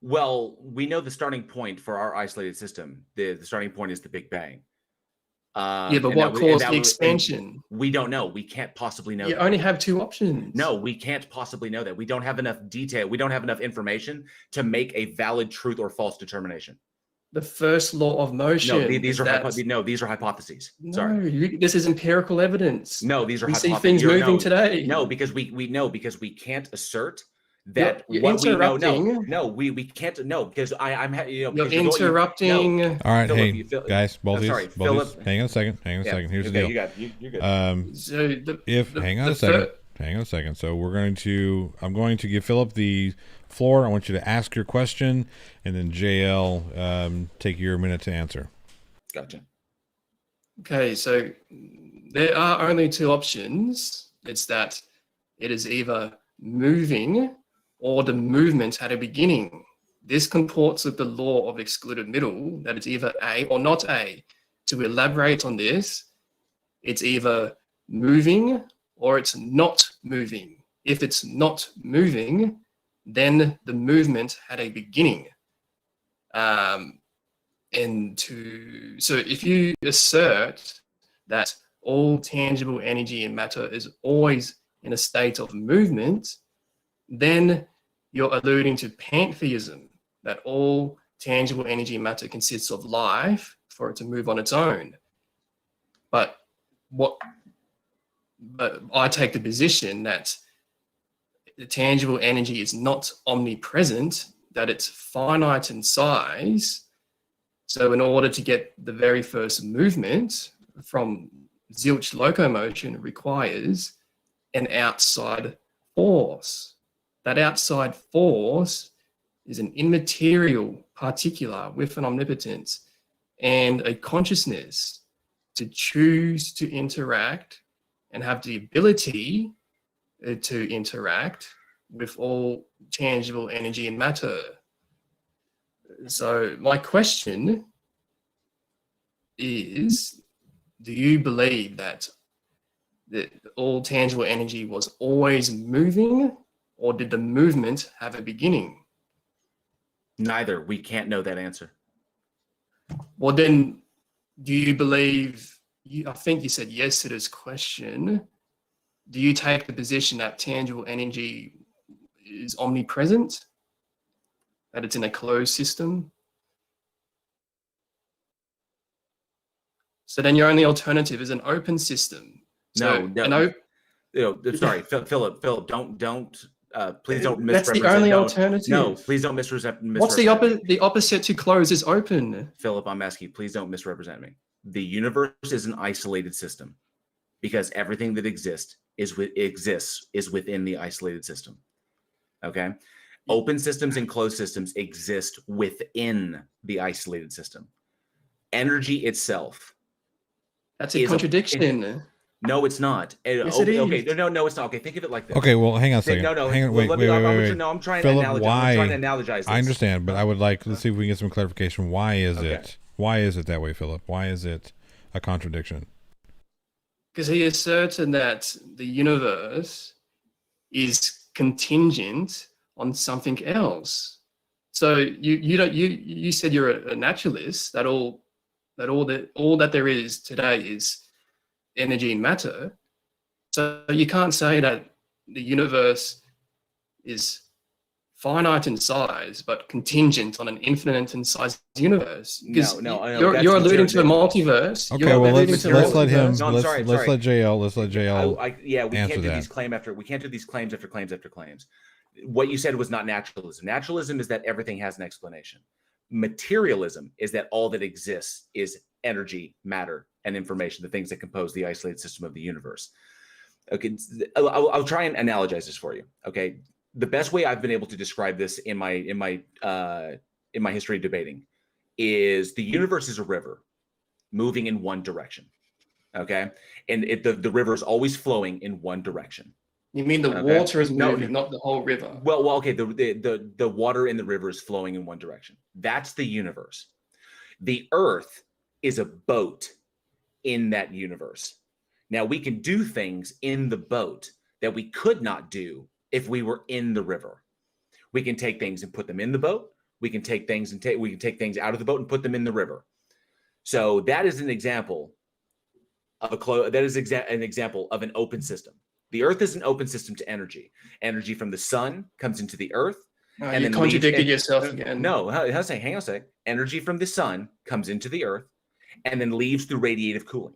B: Well, we know the starting point for our isolated system. The starting point is the Big Bang.
C: But what caused the expansion?
B: We don't know. We can't possibly know.
C: You only have two options.
B: No, we can't possibly know that. We don't have enough detail. We don't have enough information to make a valid truth or false determination.
C: The first law of motion.
B: No, these are hypotheses.
C: No,
B: Sorry.
C: This is empirical evidence.
B: No, these are
C: we
B: hypotheses.
C: See things moving today.
B: No, because we can't assert that
C: you're
B: what
C: interrupting.
B: we know. No, we can't. No, because I'm.
C: You're interrupting.
B: No.
A: All right,
B: Phillip,
A: hey guys, both
B: Phillip.
A: hang on a second. Here's the deal.
B: You're good.
A: Hang on a second. So I'm going to give Phillip the floor. I want you to ask your question, and then JL, take your minute to answer.
B: Gotcha.
C: Okay, so there are only two options. It's that it is either moving or the movement had a beginning. This comports with the law of excluded middle, that it's either A or not A. To elaborate on this, it's either moving or it's not moving. If it's not moving, then the movement had a beginning. So if you assert that all tangible energy and matter is always in a state of movement, then you're alluding to pantheism, that all tangible energy and matter consists of life for it to move on its own. But I take the position that the tangible energy is not omnipresent, that it's finite in size. So in order to get the very first movement from zilch locomotion, it requires an outside force. That outside force is an immaterial particular with an omnipotence and a consciousness to choose to interact and have the ability to interact with all tangible energy and matter. So my question is, do you believe that all tangible energy was always moving, or did the movement have a beginning?
B: Neither. We can't know that answer.
C: Well, then, do you believe, I think you said yes to this question, do you take the position that tangible energy is omnipresent, that it's in a closed system? So then your only alternative is an open system.
B: Sorry, Phillip, don't. Please don't misrepresent.
C: That's the only alternative.
B: No, please don't misrepresent.
C: What's the opposite to close is open?
B: Phillip, I'm asking you, please don't misrepresent me. The universe is an isolated system because everything that exists is within the isolated system. Okay? Open systems and closed systems exist within the isolated system. Energy itself.
C: That's a contradiction.
B: No, it's not.
C: Yes, it is.
B: Okay, no, it's not. Okay, think of it like this.
A: Okay, well, hang on a second. Hang on, wait.
B: No, I'm trying
A: Phillip,
B: to analogize.
A: why?
B: I'm trying to analogize this.
A: I understand, but I would like, let's see if we can get some clarification. Why is it that way, Phillip? Why is it a contradiction?
C: Because he is certain that the universe is contingent on something else. So you said you're a naturalist, that all that there is today is energy and matter. So you can't say that the universe is finite in size but contingent on an infinite in size universe.
B: No,
C: you're alluding to a multiverse.
A: Okay, well let's let him.
B: No,
A: let's
B: sorry.
A: let JL. Let's let JL.
B: We
A: answer
B: can't do
A: that.
B: we can't do these claims after claims after claims. What you said was not naturalism. Naturalism is that everything has an explanation. Materialism is that all that exists is energy, matter, and information, the things that compose the isolated system of the universe. Okay, I'll try and analogize this for you. Okay, the best way I've been able to describe this in my history of debating is the universe is a river moving in one direction. Okay, and the river is always flowing in one direction.
C: You mean the water is moving, not the whole river?
B: Well, okay. The water in the river is flowing in one direction. That's the universe. The Earth is a boat in that universe. Now we can do things in the boat that we could not do if we were in the river. We can take things and put them in the boat. We can take things out of the boat and put them in the river. So that is an example of an example of an open system. The Earth is an open system to energy. Energy from the sun comes into the Earth.
C: And you contradicted yourself again.
B: No, hang on a second. Energy from the sun comes into the Earth and then leaves through radiative cooling.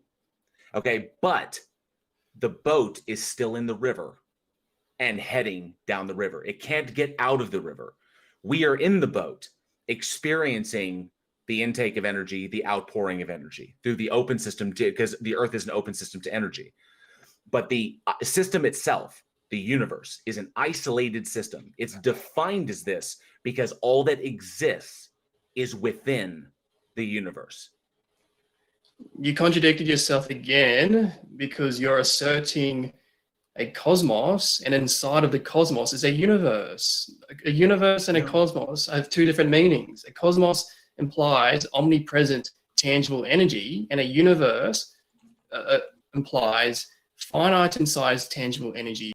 B: Okay, but the boat is still in the river and heading down the river. It can't get out of the river. We are in the boat experiencing the intake of energy, the outpouring of energy through the open system, because the Earth is an open system to energy. But the system itself, the universe, is an isolated system. It's defined as this because all that exists is within the universe.
C: You contradicted yourself again because you're asserting a cosmos, and inside of the cosmos is a universe. A universe and a cosmos have two different meanings. A cosmos implies omnipresent, tangible energy, and a universe implies finite in size, tangible energy.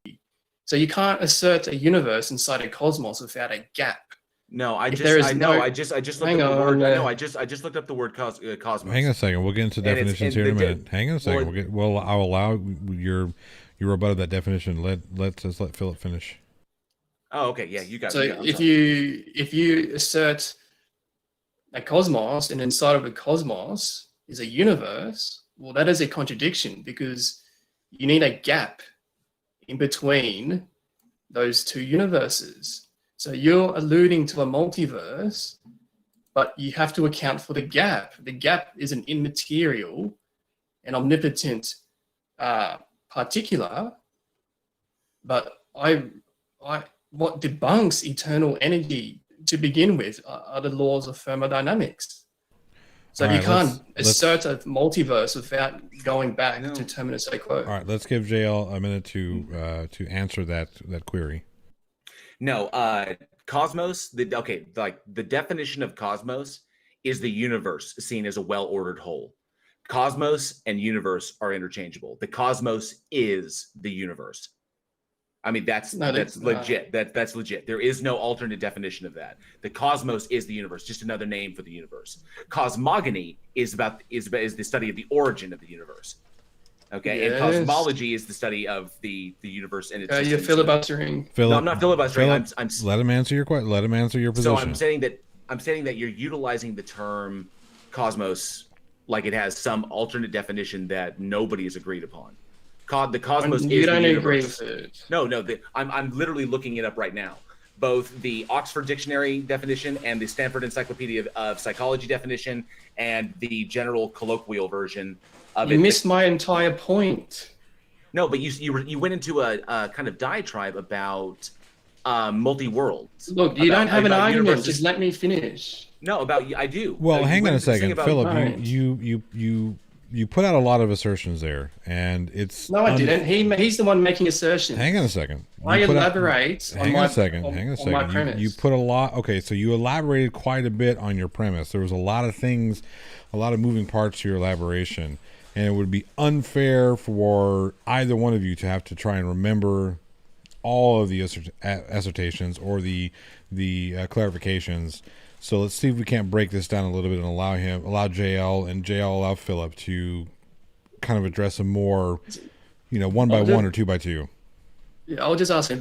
C: So you can't assert a universe inside a cosmos without a gap.
B: No, I just looked up the word cosmos.
A: Hang on a second. We'll get into definitions here in a minute. Hang on a second. I'll allow your rebuttal that definition. Let's let Philip finish.
B: Oh, okay. Yeah, you got
C: it. So if you assert a cosmos, and inside of a cosmos is a universe, well, that is a contradiction because you need a gap in between those two universes. So you're alluding to a multiverse, but you have to account for the gap. The gap is an immaterial and omnipotent particular, but what debunks eternal energy to begin with are the laws of thermodynamics. So you can't assert a multiverse without going back to terminus a quo.
A: All right, let's give JL a minute to answer that query.
B: No, cosmos. The definition of cosmos is the universe seen as a well-ordered whole. Cosmos and universe are interchangeable. The cosmos is the universe. I mean, that's legit. That's legit. There is no alternate definition of that. The cosmos is the universe, just another name for the universe. Cosmogony is the study of the origin of the universe. Okay, yes. And cosmology is the study of the universe and its.
C: You're filibustering.
B: No, I'm not filibustering. I'm
A: let him answer your question. Let him answer your position.
B: So I'm saying that you're utilizing the term cosmos like it has some alternate definition that nobody has agreed upon. The cosmos is the universe. You don't agree with it. No. I'm literally looking it up right now. Both the Oxford Dictionary definition and the Stanford Encyclopedia of Psychology definition and the general colloquial version of it.
C: You missed my entire point.
B: No, but you went into a kind of diatribe about multi-worlds.
C: Look, you don't have an argument. Just let me finish.
B: No, I do.
A: Well, hang on a second, Philip. You put out a lot of assertions there, and it's...
C: No, I didn't. He's the one making assertions.
A: Hang on a second.
C: I elaborate
A: on my premise. You put a lot... Okay, so you elaborated quite a bit on your premise. There was a lot of things, a lot of moving parts to your elaboration, and it would be unfair for either one of you to have to try and remember all of the assertions or the clarifications. So let's see if we can't break this down a little bit and allow JL and JL allow Philip to kind of address them more, one by one or two by two.
C: Yeah, I'll just ask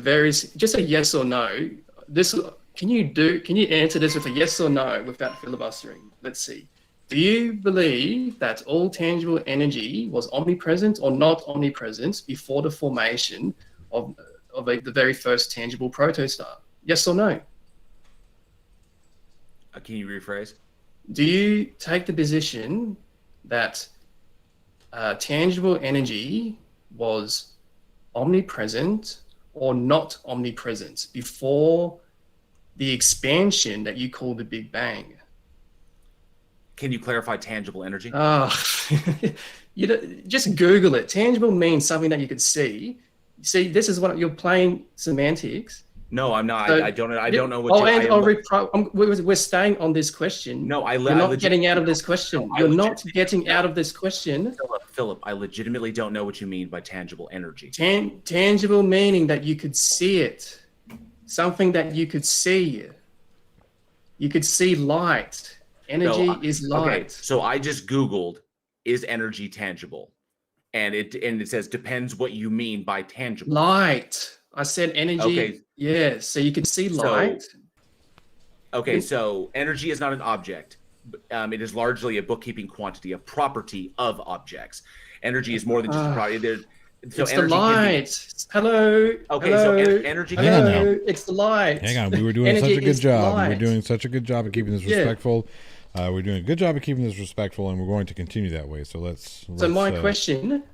C: just a yes or no. Can you answer this with a yes or no without filibustering? Let's see. Do you believe that all tangible energy was omnipresent or not omnipresent before the formation of the very first tangible protostar? Yes or no?
B: Can you rephrase?
C: Do you take the position that tangible energy was omnipresent or not omnipresent before the expansion that you call the Big Bang?
B: Can you clarify tangible energy?
C: Just Google it. Tangible means something that you could see. See, this is what you're playing semantics.
B: No, I'm not.
C: So,
B: I don't know what.
C: We're staying on this question.
B: No,
C: you're not getting out of this question. You're not getting out of this question.
B: Philip, I legitimately don't know what you mean by tangible energy.
C: Tangible meaning that you could see it, something that you could see. You could see light. Energy is light.
B: Okay, so I just Googled, is energy tangible? And it says depends what you mean by tangible.
C: Light. I said energy. Okay. Yeah, so you can see light.
B: So energy is not an object. It is largely a bookkeeping quantity, a property of objects. Energy is more than just a property. So
C: it's the light. Hello.
B: Okay,
C: hello,
B: so energy.
C: Hello. It's the light.
A: Hang on. We were doing such a good job. We're doing such a good job of keeping this respectful. We're doing a good job of keeping this respectful, and we're going to continue that way. So let's my
C: question.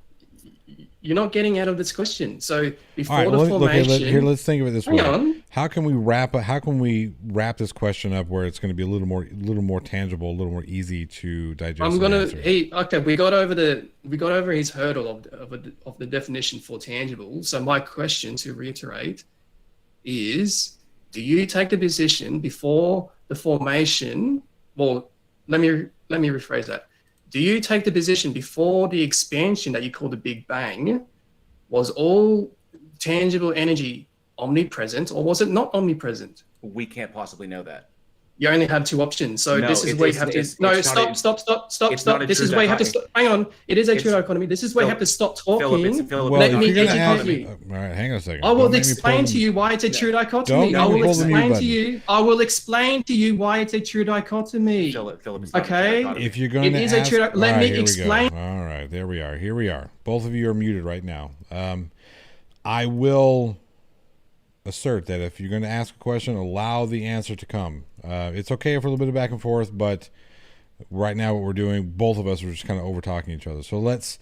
C: You're not getting out of this question. So before the formation,
A: let's think of it this way. How can we wrap this question up where it's going to be a little more tangible, a little more easy to digest?
C: We got over his hurdle of the definition for tangible. So my question, to reiterate, is: do you take the position before the formation? Well, let me rephrase that. Do you take the position before the expansion that you call the Big Bang, was all tangible energy omnipresent, or was it not omnipresent?
B: We can't possibly know that.
C: You only have two options. So this is where you have to... No, stop. This is where you have to stop. Hang on. It is a true dichotomy. This is where you have to stop talking. Let me educate you.
A: All right, hang on a second.
C: I will explain to you why it's a true dichotomy. I will explain to you why it's a true dichotomy.
B: Phillip,
C: okay?
A: If you're going to
C: ask... It is a true... Let me explain.
A: All right, there we are. Here we are. Both of you are muted right now. I will assert that if you're going to ask a question, allow the answer to come. It's okay for a little bit of back and forth, but right now what we're doing, both of us are just kind of over talking each other. So let's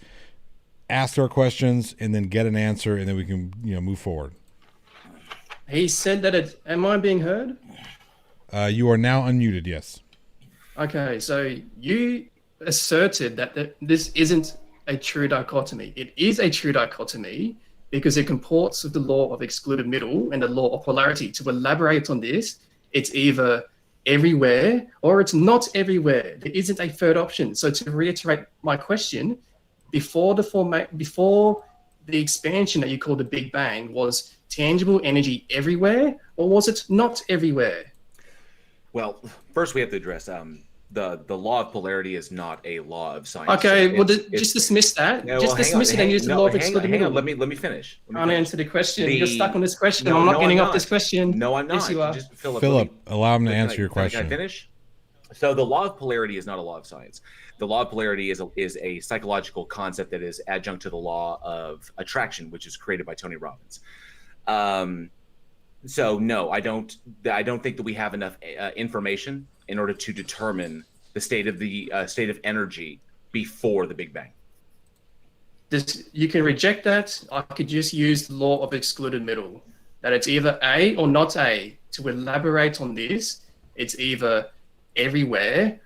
A: ask our questions and then get an answer, and then we can move forward.
C: He said that am I being heard?
A: You are now unmuted, yes.
C: Okay, so you asserted that this isn't a true dichotomy. It is a true dichotomy because it comports with the law of excluded middle and the law of polarity. To elaborate on this, it's either everywhere or it's not everywhere. There isn't a third option. So to reiterate my question, before the expansion that you call the Big Bang, was tangible energy everywhere, or was it not everywhere?
B: Well, first we have to address the law of polarity is not a law of science.
C: Okay, just dismiss that. Dismiss it and use the law of excluded middle.
B: Let me finish.
C: I'll answer the question. You're stuck on this question. I'm not getting off this question.
B: No, I'm not.
C: Yes, you are.
A: Philip, allow him to answer your question.
B: Can I finish? So the law of polarity is not a law of science. The law of polarity is a psychological concept that is adjunct to the law of attraction, which is created by Tony Robbins. So no, I don't think that we have enough information in order to determine the state of energy before the Big Bang.
C: You can reject that. I could just use the law of excluded middle, that it's either A or not A. To elaborate on this, it's either everywhere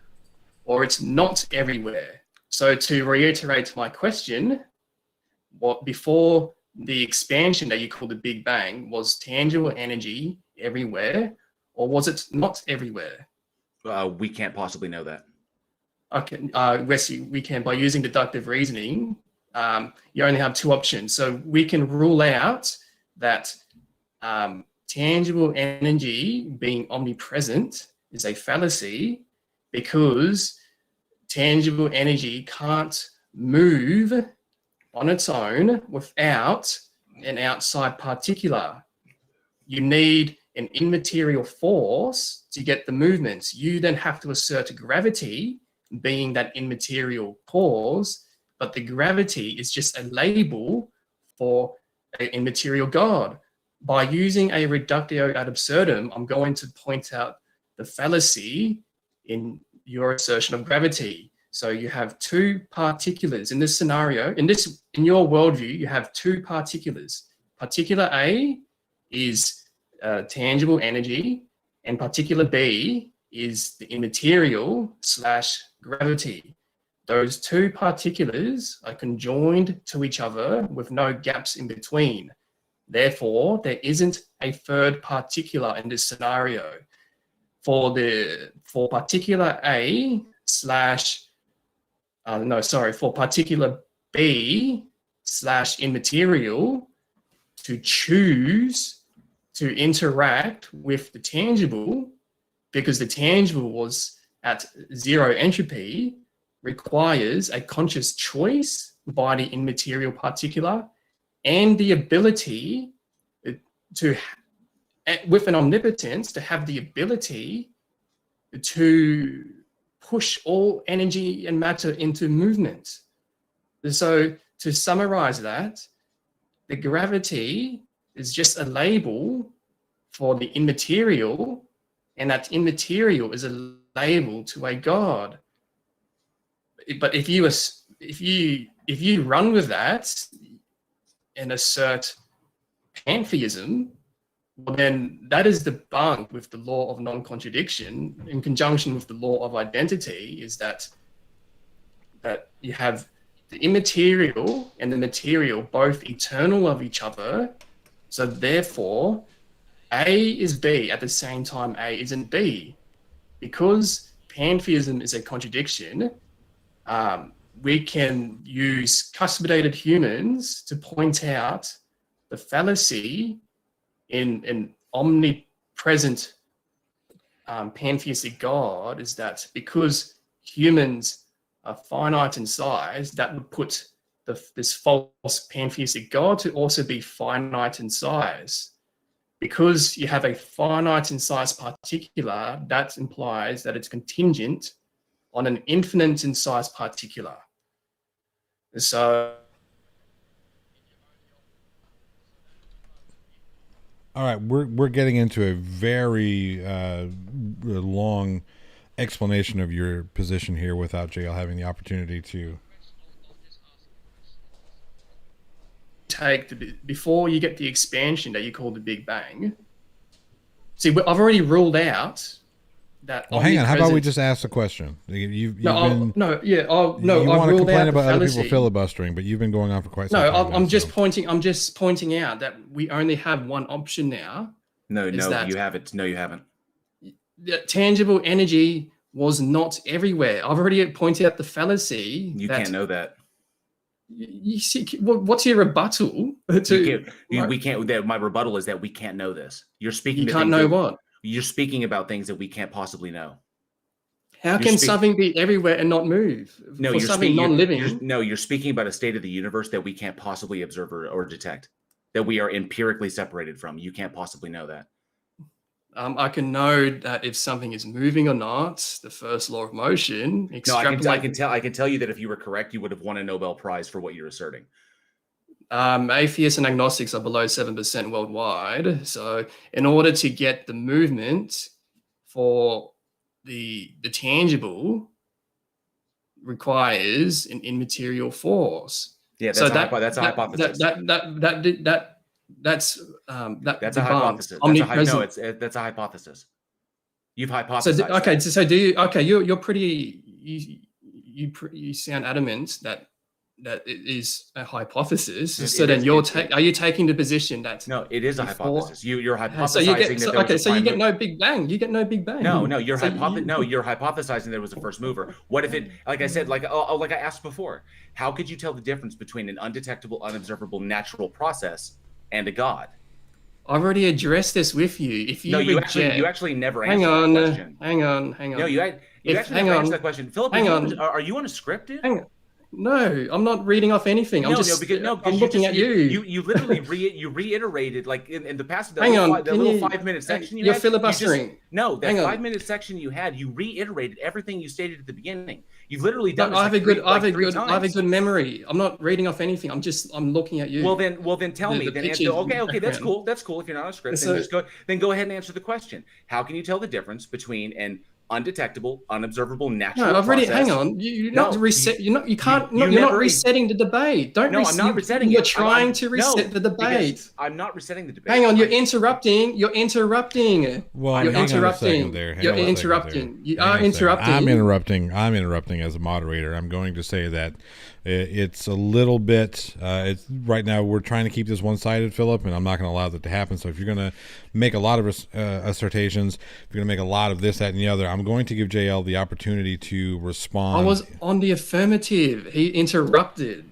C: or it's not everywhere. So to reiterate my question, before the expansion that you call the Big Bang, was tangible energy everywhere, or was it not everywhere?
B: We can't possibly know that.
C: Okay, we can by using deductive reasoning. You only have two options, so we can rule out that tangible energy being omnipresent is a fallacy because tangible energy can't move on its own without an outside particular. You need an immaterial force to get the movements. You then have to assert gravity being that immaterial cause, but the gravity is just a label for an immaterial God. By using a reductio ad absurdum, I'm going to point out the fallacy in your assertion of gravity. So you have two particulars in this scenario. In your worldview, you have two particulars. Particular A is tangible energy, and particular B is the immaterial / gravity. Those two particulars are conjoined to each other with no gaps in between. Therefore, there isn't a third particular in this scenario. For particular A for particular B / immaterial to choose to interact with the tangible, because the tangible was at 0 entropy, requires a conscious choice by the immaterial particular and the ability to, with an omnipotence, to have the ability to push all energy and matter into movement. So to summarize that, the gravity is just a label for the immaterial, and that immaterial is a label to a God. But if you run with that and assert pantheism, well, then that is debunked with the law of non-contradiction in conjunction with the law of identity, is that you have the immaterial and the material both eternal of each other. So therefore, A is B at the same time A isn't B. Because pantheism is a contradiction, we can use custodated humans to point out the fallacy in an omnipresent pantheistic God, is that because humans are finite in size, that would put this false pantheistic God to also be finite in size. Because you have a finite in size particular, that implies that it's contingent on an infinite in size particular. So,
A: all right, we're getting into a very long explanation of your position here without JL having the opportunity to
C: take before you get the expansion that you call the Big Bang. See, I've already ruled out that.
A: Well, hang on. How about we just ask the question? You want to complain about other people filibustering, but you've been going on for quite some time.
C: I'm just pointing out that we only have one option now.
B: No, you haven't. No, you haven't.
C: The tangible energy was not everywhere. I've already pointed out the fallacy.
B: You can't know that.
C: You see, what's your rebuttal?
B: We can't. My rebuttal is that we can't know this. You're speaking.
C: You can't know what?
B: You're speaking about things that we can't possibly know.
C: How can something be everywhere and not move?
B: No,
C: for something non-living.
B: You're speaking about a state of the universe that we can't possibly observe or detect, that we are empirically separated from. You can't possibly know that.
C: I can know that if something is moving or not, the first law of motion.
B: No, I can tell you that if you were correct, you would have won a Nobel Prize for what you're asserting.
C: Atheists and agnostics are below 7% worldwide. So in order to get the movement for the tangible requires an immaterial force.
B: Yeah, that's a hypothesis.
C: That's
B: a hypothesis. That's a hypothesis. You've hypothesized.
C: You're pretty. You sound adamant that it is a hypothesis. Are you taking the position that
B: no, it is a hypothesis. You're hypothesizing
C: you get no Big Bang. You get no Big Bang.
B: You're hypothesizing there was a first mover. What if it, like I said, like I asked before, how could you tell the difference between an undetectable, unobservable natural process and a God?
C: I've already addressed this with you. If you
B: you actually never answered that question.
C: Hang on.
B: No, you actually never answered that question. Philip, are you on a script, dude?
C: Hang on. No, I'm not reading off anything. I'm looking at you.
B: You literally reiterated, like in the past. The 5-minute section
C: you're filibustering.
B: That 5-minute section you had, you reiterated everything you stated at the beginning. You've literally done.
C: I have a good memory. I'm not reading off anything. I'm looking at you.
B: Well then tell me. Okay, that's cool. That's cool. If you're not on a script, then go ahead and answer the question. How can you tell the difference between an undetectable, unobservable, natural
C: No, I've already.
B: process.
C: Hang on. You're
B: No,
C: not reset. You're not. You can't.
B: you
C: You're
B: never
C: not resetting the debate. Don't
B: No, I'm
C: reset.
B: not resetting
C: You're
B: it.
C: trying to reset
B: no,
C: the debate.
B: because I'm not resetting the debate.
C: Hang on. You're interrupting. You're interrupting.
A: Well,
C: You're
A: hang on a
C: interrupting.
A: second there.
C: You're interrupting. You
A: Hang
C: are
A: on a second.
C: interrupting.
A: I'm interrupting. I'm interrupting as a moderator. I'm going to say that it's a little bit. It's right now we're trying to keep this one-sided, Philip, and I'm not going to allow that to happen. So if you're going to make a lot of assertions, if you're going to make a lot of this, that, and the other, I'm going to give JL the opportunity to respond.
C: I was on the affirmative. He interrupted.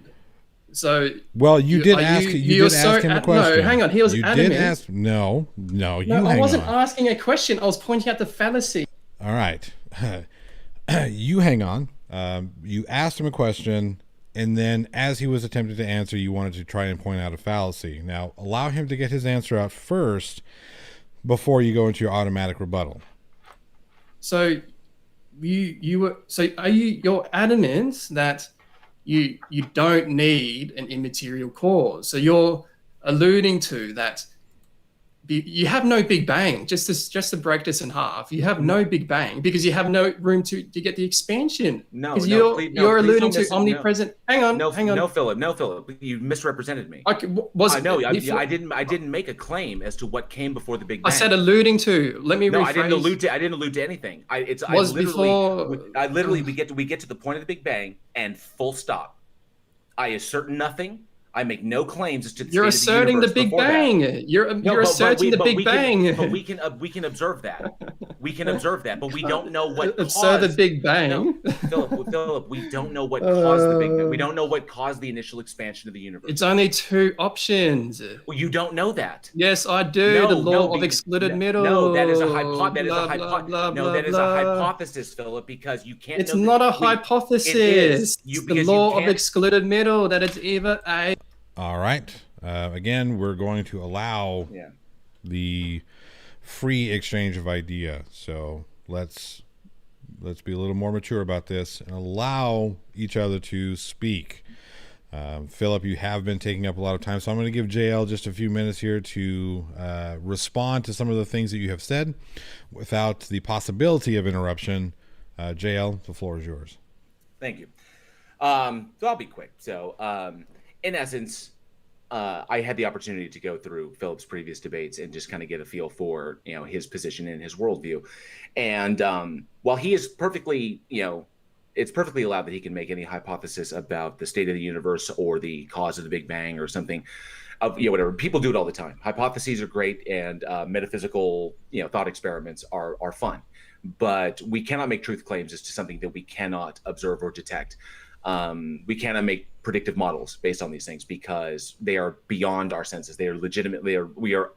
C: So
A: well, you did ask. You did ask him a question.
C: No, hang on. He was adamant.
A: Did ask. No.
C: I wasn't asking a question. I was pointing out the fallacy.
A: All right. You hang on. You asked him a question, and then as he was attempting to answer, you wanted to try and point out a fallacy. Now, allow him to get his answer out first before you go into your automatic rebuttal.
C: So you're adamant that you don't need an immaterial cause. So you're alluding to that you have no Big Bang. Just to break this in half, you have no Big Bang because you have no room to get the expansion.
B: No,
C: because
B: you're
C: alluding to omnipresent.
B: No.
C: Hang on.
B: No, Phillip, you misrepresented me.
C: I
B: didn't make a claim as to what came before the Big Bang.
C: I said alluding to. Let me rephrase.
B: I didn't allude to anything. We get to the point of the Big Bang and full stop. I assert nothing. I make no claims as to the
C: You're asserting the Big Bang. You're asserting the Big Bang.
B: But we can observe that. We can observe that, but we don't know what
C: observe the Big Bang.
B: No, Phillip, we don't know what caused the Big Bang. We don't know what caused the initial expansion of the universe.
C: It's only two options.
B: Well, you don't know that.
C: Yes, I do. The law of excluded middle.
B: No, that is a hypothesis, Phillip, because you can't.
C: It's not a hypothesis. It's the law of excluded middle that it's either a.
A: All right. Again, we're going to allow the free exchange of idea. So let's be a little more mature about this and allow each other to speak. Phillip, you have been taking up a lot of time, so I'm going to give JL just a few minutes here to respond to some of the things that you have said without the possibility of interruption. JL, the floor is yours.
B: Thank you. So I'll be quick. So in essence, I had the opportunity to go through Philip's previous debates and just kind of get a feel for, his position and his worldview. And while he is perfectly, it's perfectly allowed that he can make any hypothesis about the state of the universe or the cause of the Big Bang or something of, whatever. People do it all the time. Hypotheses are great, and metaphysical, thought experiments are fun. But we cannot make truth claims as to something that we cannot observe or detect. We cannot make predictive models based on these things because they are beyond our senses. They are legitimately, we are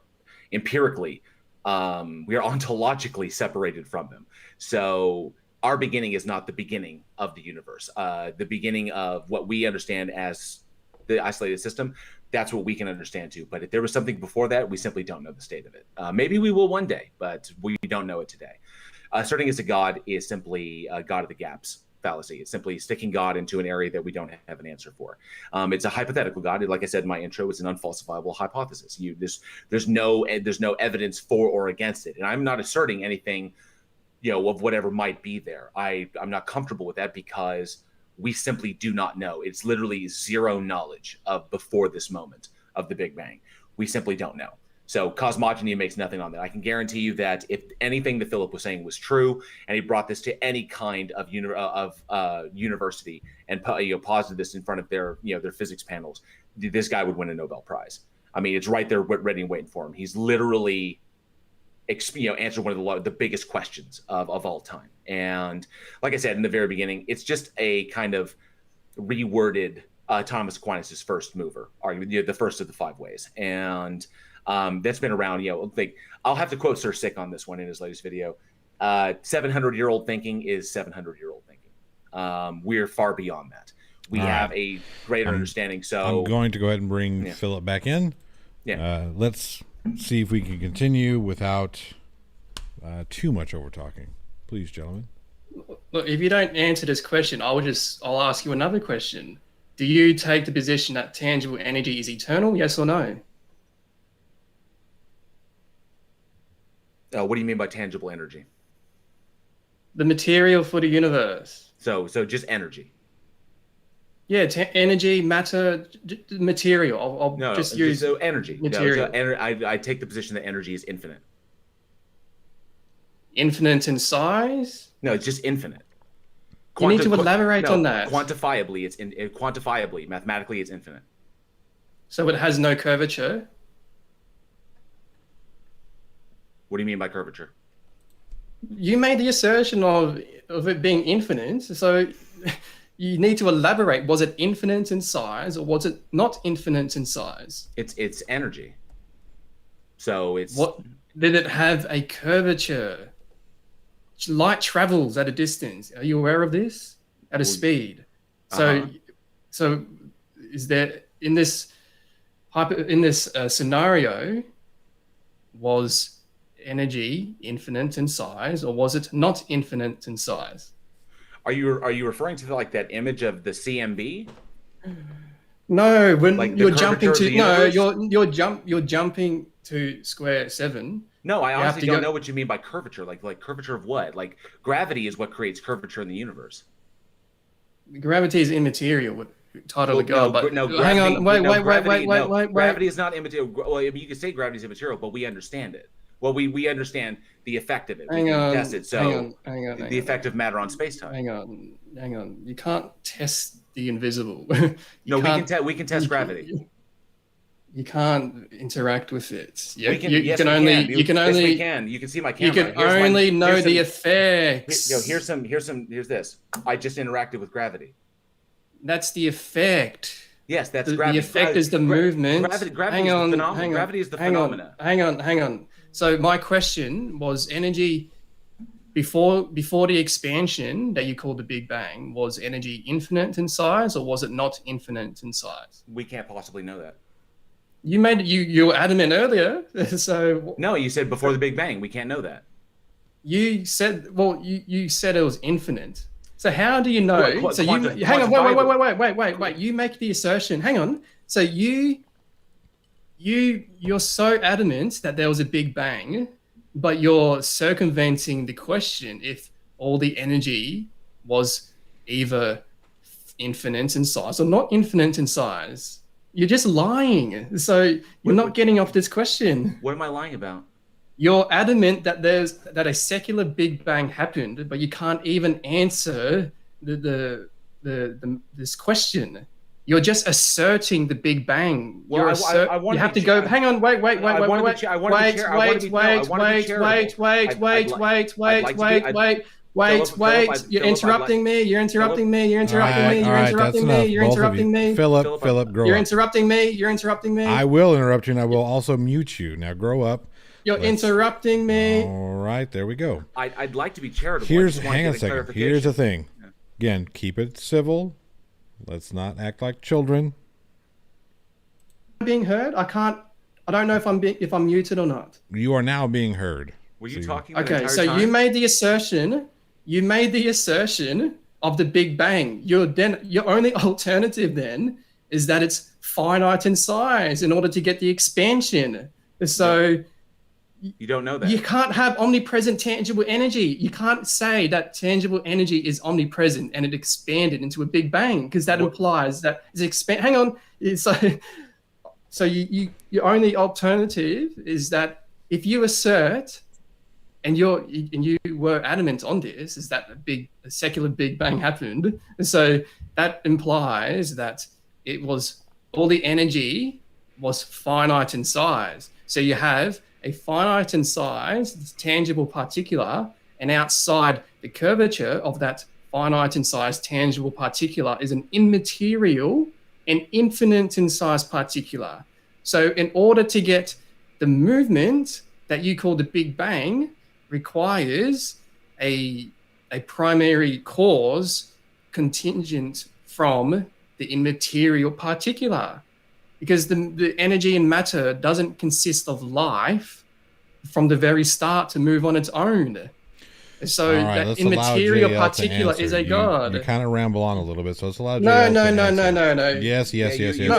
B: empirically, we are ontologically separated from them. So our beginning is not the beginning of the universe. The beginning of what we understand as the isolated system, that's what we can understand too. But if there was something before that, we simply don't know the state of it. Maybe we will one day, but we don't know it today. Asserting as a God is simply a God of the gaps fallacy. It's simply sticking God into an area that we don't have an answer for. It's a hypothetical God. Like I said in my intro, it's an unfalsifiable hypothesis. There's no evidence for or against it. And I'm not asserting anything, of whatever might be there. I'm not comfortable with that because we simply do not know. It's literally zero knowledge of before this moment of the Big Bang. We simply don't know. So cosmogony makes nothing on that. I can guarantee you that if anything that Phillip was saying was true, and he brought this to any kind of university and posited this in front of their physics panels, this guy would win a Nobel Prize. I mean, it's right there, ready and waiting for him. He's literally, answered one of the biggest questions of all time. And like I said in the very beginning, it's just a kind of reworded Thomas Aquinas' first mover argument, the first of the five ways, and. That's been around, I'll have to quote Sir Sick on this one in his latest video. 700-year-old thinking is 700-year-old thinking. We're far beyond that. We have a greater understanding. So
A: I'm going to go ahead and bring Phillip back in. Yeah. Let's see if we can continue without too much over talking. Please, gentlemen.
C: Look, if you don't answer this question, I'll ask you another question. Do you take the position that tangible energy is eternal? Yes or no?
B: What do you mean by tangible energy?
C: The material for the universe.
B: So just energy.
C: Yeah, energy, matter, material. I'll just use
B: so energy.
C: material.
B: No, I take the position that energy is infinite.
C: Infinite in size?
B: No, it's just infinite.
C: You need to elaborate on that.
B: Quantifiably, quantifiably, mathematically, it's infinite.
C: So it has no curvature?
B: What do you mean by curvature?
C: You made the assertion of it being infinite, so you need to elaborate. Was it infinite in size, or was it not infinite in size?
B: It's energy. So it's
C: what did it have a curvature? Light travels at a distance. Are you aware of this? At a speed. So, so is there in this scenario, was energy infinite in size, or was it not infinite in size?
B: Are you referring to like that image of the CMB?
C: No, when
B: like
C: you're jumping to you're jumping to square 7.
B: No, I honestly don't know what you mean by curvature. Like curvature of what? Like gravity is what creates curvature in the universe.
C: Gravity is immaterial. Title of God, but
B: no,
C: hang on, wait.
B: Gravity is not immaterial. Well, I mean, you can say gravity is immaterial, but we understand it. Well, we understand the effect of it. We can test it. So the effect of matter on space-time.
C: Hang on. You can't test the invisible.
B: No, we can test gravity.
C: You can't interact with it.
B: You can see my camera.
C: You can only know the effects.
B: Here's this. I just interacted with gravity.
C: That's the effect.
B: Yes, that's gravity.
C: The effect is the movement.
B: Gravity is the phenomena.
C: Hang on. So my question was energy before the expansion that you called the Big Bang, was energy infinite in size, or was it not infinite in size?
B: We can't possibly know that.
C: You were adamant earlier. So
B: no, you said before the Big Bang. We can't know that.
C: You said you said it was infinite. So how do you know? Hang on, wait. You make the assertion. Hang on. So you're so adamant that there was a Big Bang, but you're circumventing the question if all the energy was either infinite in size or not infinite in size. You're just lying. So you're not getting off this question.
B: What am I lying about?
C: You're adamant that a secular Big Bang happened, but you can't even answer this question. You're just asserting the Big Bang.
B: Well,
C: you have to go. Hang on. Wait. You're interrupting me. You're interrupting me.
A: Philip, grow up.
C: You're interrupting me.
A: I will interrupt you, and I will also mute you. Now grow up.
C: You're interrupting me.
A: All right, there we go.
B: I'd like to be charitable.
A: Hang on a second. Here's the thing. Again, keep it civil. Let's not act like children.
C: Being heard? I don't know if I'm muted or not.
A: You are now being heard.
B: Were you talking?
C: Okay, so time? You made the assertion of the Big Bang. Your only alternative then is that it's finite in size in order to get the expansion. So
B: you don't know that.
C: You can't have omnipresent tangible energy. You can't say that tangible energy is omnipresent and it expanded into a Big Bang, because that implies that it's Hang on. So your only alternative is that if you assert, and you were adamant on this, is that a secular Big Bang happened. And so that implies that it was all the energy was finite in size. So you have a finite in size, tangible particular, and outside the curvature of that finite in size tangible particular is an immaterial and infinite in size particular. So in order to get the movement that you call the Big Bang requires a primary cause contingent from the immaterial particular, because the energy and matter doesn't consist of life from the very start to move on its own. So
A: right,
C: that immaterial particular is a god.
A: You kind of ramble on a little bit, so let's allow
C: No.
A: Yes.
C: Hang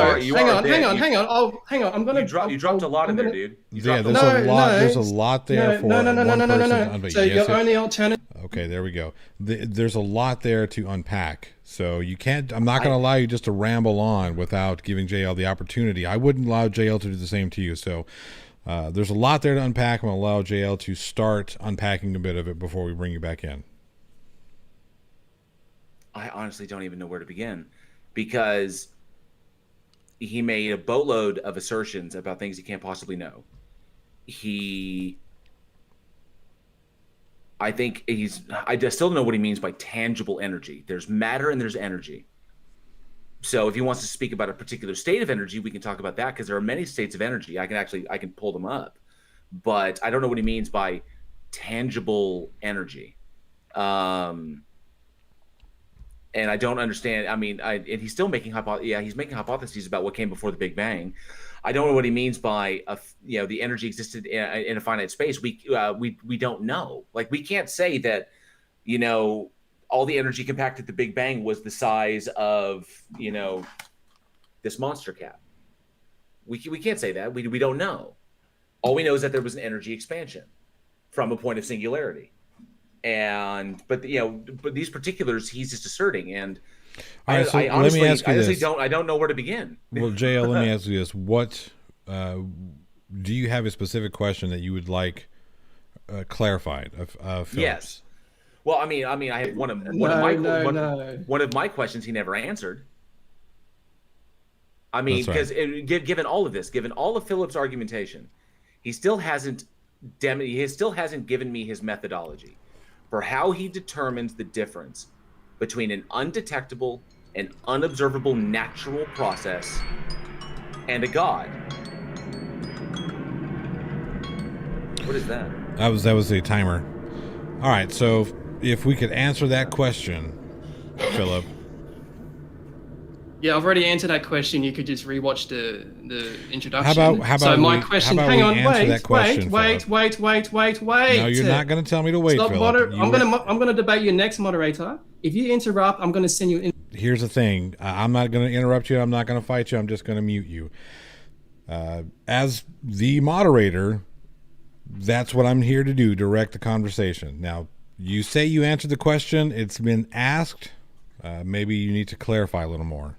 C: on. I'm gonna.
B: You dropped a lot in there, dude.
A: There's a lot there for
C: no. So your only alternative.
A: Okay, there we go. There's a lot there to unpack. So you can't, I'm not going to allow you just to ramble on without giving JL the opportunity. I wouldn't allow JL to do the same to you. So there's a lot there to unpack. I'm going to allow JL to start unpacking a bit of it before we bring you back in.
B: I honestly don't even know where to begin, because he made a boatload of assertions about things he can't possibly know. I just still don't know what he means by tangible energy. There's matter and there's energy. So if he wants to speak about a particular state of energy, we can talk about that, because there are many states of energy. I can pull them up, but I don't know what he means by tangible energy. And I don't understand. I mean, and he's still making he's making hypotheses about what came before the Big Bang. I don't know what he means by the energy existed in a finite space. We don't know. Like, we can't say that all the energy compacted at the Big Bang was the size of this monster cat. We can't say that. We don't know. All we know is that there was an energy expansion from a point of singularity. But these particulars he's just asserting, and
A: All right, so
B: I honestly,
A: let me ask you
B: honestly
A: this.
B: don't know where to begin.
A: Well, JL, let me ask you this. What do you have a specific question that you would like clarified of Phillips?
B: Yes. Well, I mean, I have one of my questions he never answered. I mean, because given all of this, given all of Philip's argumentation, he still hasn't given me his methodology for how he determines the difference between an undetectable and unobservable natural process and a god. What is that?
A: That was a timer. All right, so if we could answer that question, Phillip.
C: Yeah, I've already answered that question. You could just rewatch the introduction.
A: How about
C: so my question? Hang on, wait.
A: No, you're not going to tell me to wait, Phillip.
C: I'm gonna debate your next moderator. If you interrupt, I'm gonna send you in.
A: Here's the thing. I'm not going to interrupt you. I'm not going to fight you. I'm just going to mute you. As the moderator, that's what I'm here to do, direct the conversation. Now, you say you answered the question. It's been asked. Maybe you need to clarify a little more.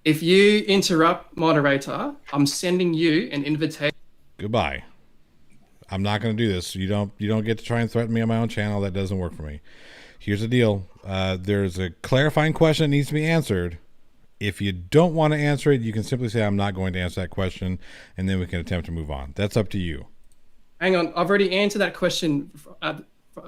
C: If you interrupt, moderator, I'm sending you an invitation.
A: Goodbye. I'm not going to do this. You don't get to try and threaten me on my own channel. That doesn't work for me. Here's the deal. There's a clarifying question that needs to be answered. If you don't want to answer it, you can simply say, I'm not going to answer that question, and then we can attempt to move on. That's up to you.
C: Hang on. I've already answered that question at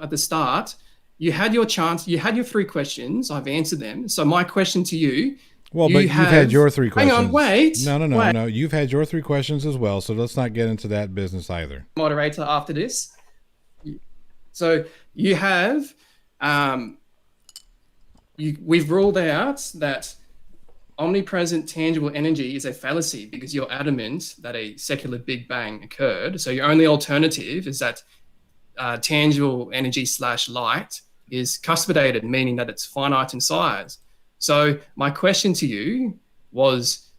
C: the start. You had your chance. You had your 3 questions. I've answered them. So my question to you...
A: Well, but you've had your 3 questions.
C: Hang on, wait.
A: No. You've had your 3 questions as well, so let's not get into that business either.
C: Moderator after this. So you have... we've ruled out that omnipresent tangible energy is a fallacy because you're adamant that a secular Big Bang occurred. So your only alternative is that tangible energy / light is cuspidated, meaning that it's finite in size. So my question to you was,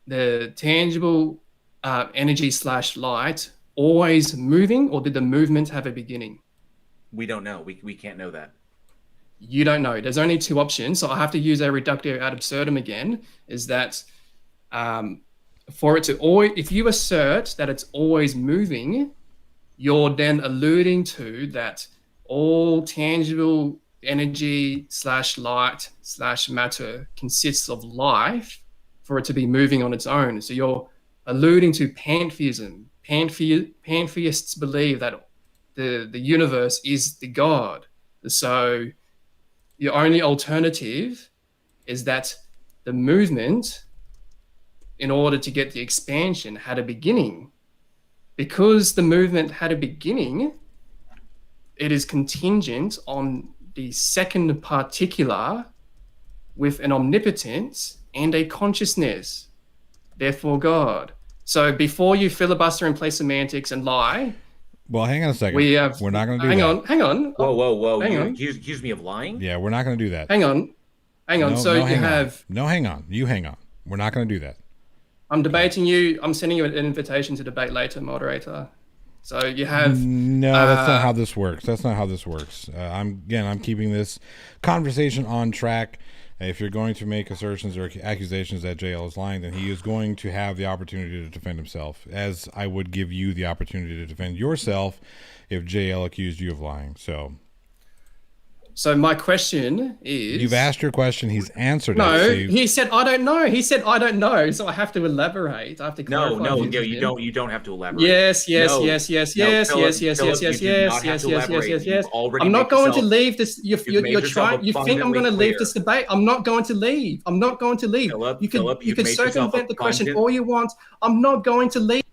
C: the tangible energy / light always moving, or did the movement have a beginning?
B: We don't know. We can't know that.
C: You don't know. There's only 2 options. So I have to use a reductio ad absurdum again, is that for it to always, if you assert that it's always moving, you're then alluding to that all tangible energy / light / matter consists of life for it to be moving on its own. So you're alluding to pantheism. Pantheists believe that the universe is the God. So your only alternative is that the movement, in order to get the expansion, had a beginning. Because the movement had a beginning, it is contingent on the second particular with an omnipotence and a consciousness, therefore God. So before you filibuster and play semantics and lie...
A: Well, hang on a second. We're not going to do that.
C: Hang on.
B: Whoa. You accuse me of lying?
A: Yeah, we're not going to do that.
C: Hang on.
A: No, hang on. You hang on. We're not going to do that.
C: I'm debating you. I'm sending you an invitation to debate later, moderator. So you have
A: No, that's not how this works. That's not how this works. I'm keeping this conversation on track. If you're going to make assertions or accusations that JL is lying, then he is going to have the opportunity to defend himself, as I would give you the opportunity to defend yourself if JL accused you of lying.
C: So my question is...
A: You've asked your question. He's answered
C: no,
A: it.
C: No, he said, I don't know. He said, I don't know. So I have to elaborate. I have to clarify.
B: No, you don't have to elaborate.
C: Yes. I'm not going to leave this. You think I'm going to leave this debate? I'm not going to leave. I'm not going to leave. You can circumvent the question all you want. I'm not going to leave.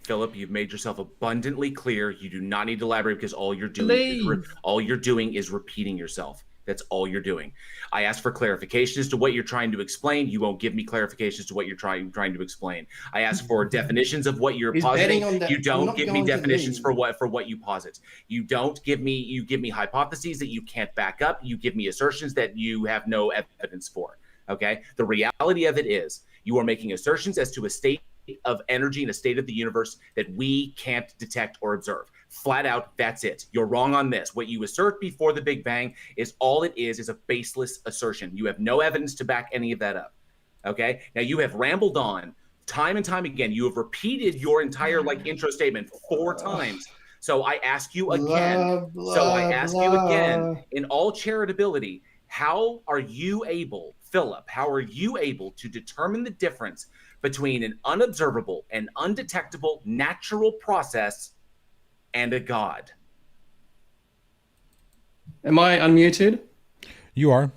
B: Philip, you've made yourself abundantly clear. You do not need to elaborate because all you're doing is repeating yourself. That's all you're doing. I asked for clarification as to what you're trying to explain. You won't give me clarification as to what you're trying to explain. I asked for definitions of what you're positing. You don't give me definitions for what you posit. You give me hypotheses that you can't back up. You give me assertions that you have no evidence for. Okay? The reality of it is you are making assertions as to a state of energy and a state of the universe that we can't detect or observe. Flat out, that's it. You're wrong on this. What you assert before the Big Bang is all it is a baseless assertion. You have no evidence to back any of that up. Okay? Now you have rambled on time and time again. You have repeated your entire intro statement 4 times. So I ask you again. In all charitability, how are you able, Philip, to determine the difference between an unobservable and undetectable natural process and a God?
C: Am I unmuted?
A: You are.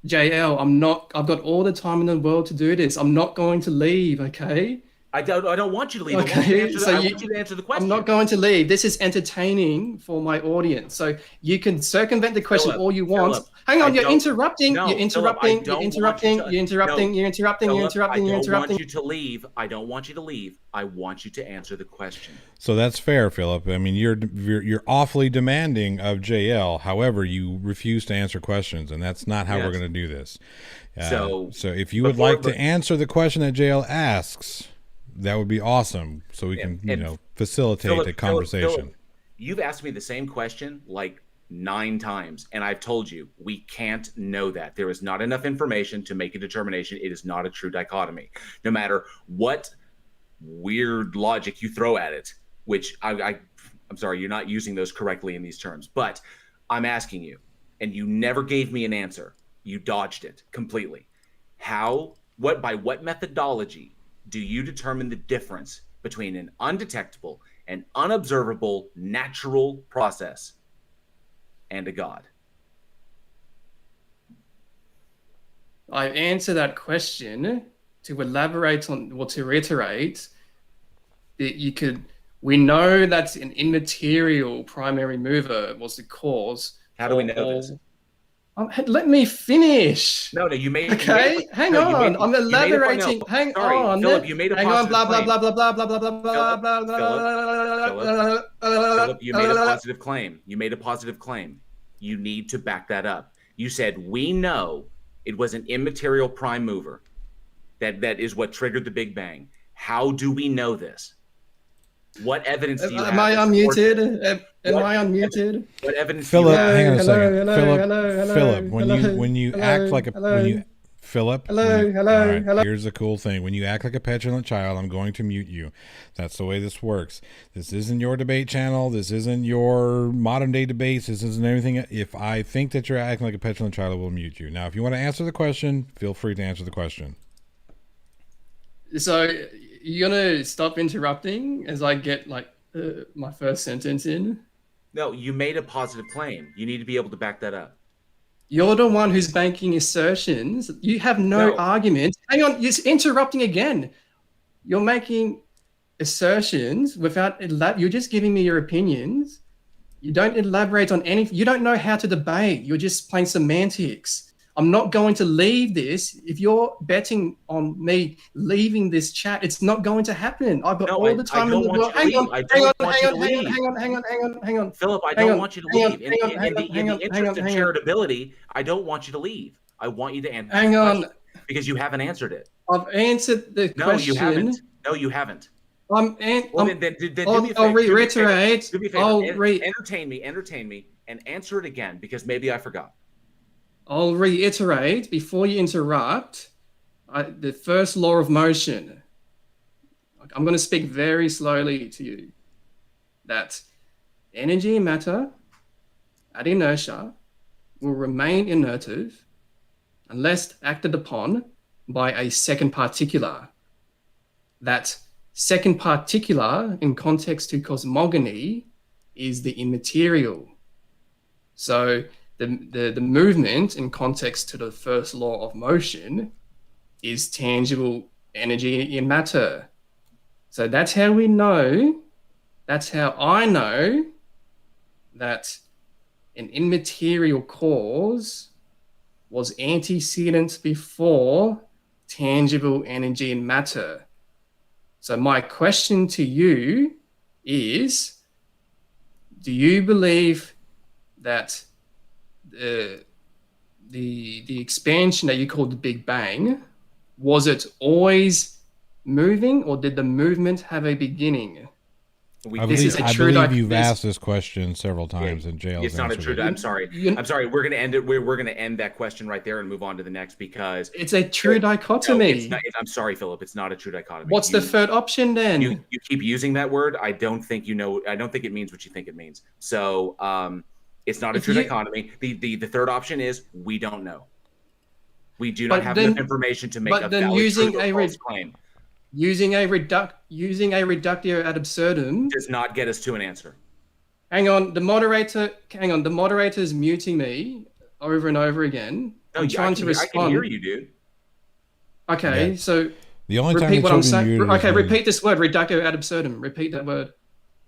C: JL, I've got all the time in the world to do this. I'm not going to leave, okay?
B: I don't want you to leave.
C: Okay,
B: I want you to answer the question.
C: I'm not going to leave. This is entertaining for my audience. So you can circumvent the question all you want.
B: Phillip,
C: hang on, you're interrupting.
B: No,
C: you're interrupting.
B: Phillip,
C: you're interrupting.
B: Phillip,
C: you're interrupting. You're interrupting.
B: Phillip,
C: You're interrupting. You're interrupting.
B: I don't want you to leave. I don't want you to leave. I want you to answer the question.
A: So that's fair, Philip. I mean, you're awfully demanding of JL. However, you refuse to answer questions, and that's not how we're going to do this. So if you would like to answer the question that JL asks, that would be awesome. So we can, facilitate the conversation.
B: Phillip, you've asked me the same question like 9 times, and I've told you we can't know that. There is not enough information to make a determination. It is not a true dichotomy. No matter what weird logic you throw at it, which I'm sorry, you're not using those correctly in these terms, but I'm asking you, and you never gave me an answer. You dodged it completely. By what methodology do you determine the difference between an undetectable and unobservable natural process and a God?
C: I answer that question to elaborate on, or to reiterate that we know that an immaterial primary mover was the cause.
B: How do we know this?
C: Let me finish.
B: No, you made.
C: Okay, hang on. I'm elaborating. Hang on.
B: Philip, you made a positive
C: blah
B: claim.
C: blah blah blah blah blah blah blah blah blah.
B: Philip, you made a positive claim. You need to back that up. You said we know it was an immaterial prime mover. That is what triggered the Big Bang. How do we know this? What evidence do you have?
C: Am I unmuted? Am I unmuted?
B: What evidence
A: Philip,
B: do you have?
A: hang on a second.
C: Hello,
A: Philip, when you act like a Philip. Here's the cool thing. When you act like a petulant child, I'm going to mute you. That's the way this works. This isn't your debate channel. This isn't your modern day debates. This isn't anything. If I think that you're acting like a petulant child, I will mute you. Now, if you want to answer the question, feel free to answer the question.
C: So you're gonna stop interrupting as I get my first sentence in?
B: No, you made a positive claim. You need to be able to back that up.
C: You're the one who's making assertions. You have no argument. Hang on, you're interrupting again. You're making assertions without you're just giving me your opinions. You don't elaborate on anything. You don't know how to debate. You're just playing semantics. I'm not going to leave this. If you're betting on me leaving this chat, it's not going to happen. I've got all the time in the world. Hang on.
B: Philip, I don't want you to leave. In the interest of charitability, I don't want you to leave. I want you to answer.
C: Hang on.
B: Because you haven't answered it.
C: I've answered the question.
B: No, you haven't. Well, then do me a
C: I'll
B: favor.
C: reiterate.
B: Do me a favor. Entertain me, and answer it again because maybe I forgot.
C: I'll reiterate before you interrupt. The first law of motion. I'm going to speak very slowly to you. That energy and matter at inertia will remain inertive unless acted upon by a second particular. That second particular in context to cosmogony is the immaterial. So the movement in context to the first law of motion is tangible energy in matter. So that's how we know, that's how I know that an immaterial cause was antecedent before tangible energy and matter. So my question to you is, do you believe that the expansion that you call the Big Bang, was it always moving, or did the movement have a beginning?
A: I believe you've asked this question several times, and JL's
B: it's not a true. I'm sorry. I'm sorry. We're going to end it. We're going to end that question right there and move on to the next because
C: it's a true dichotomy.
B: No, I'm sorry, Philip. It's not a true dichotomy.
C: What's the third option then?
B: You keep using that word. I don't think you know. I don't think it means what you think it means. So it's not a true dichotomy. The third option is we don't know. We do not have enough information to make a valid true or false claim.
C: Using a reductio ad absurdum
B: does not get us to an answer.
C: Hang on, the moderator's muting me over and over again. I'm trying to respond.
B: I can hear you, dude.
C: Okay, so
A: the only time
C: repeat what I'm saying. Okay, repeat this word, reductio ad absurdum. Repeat that word.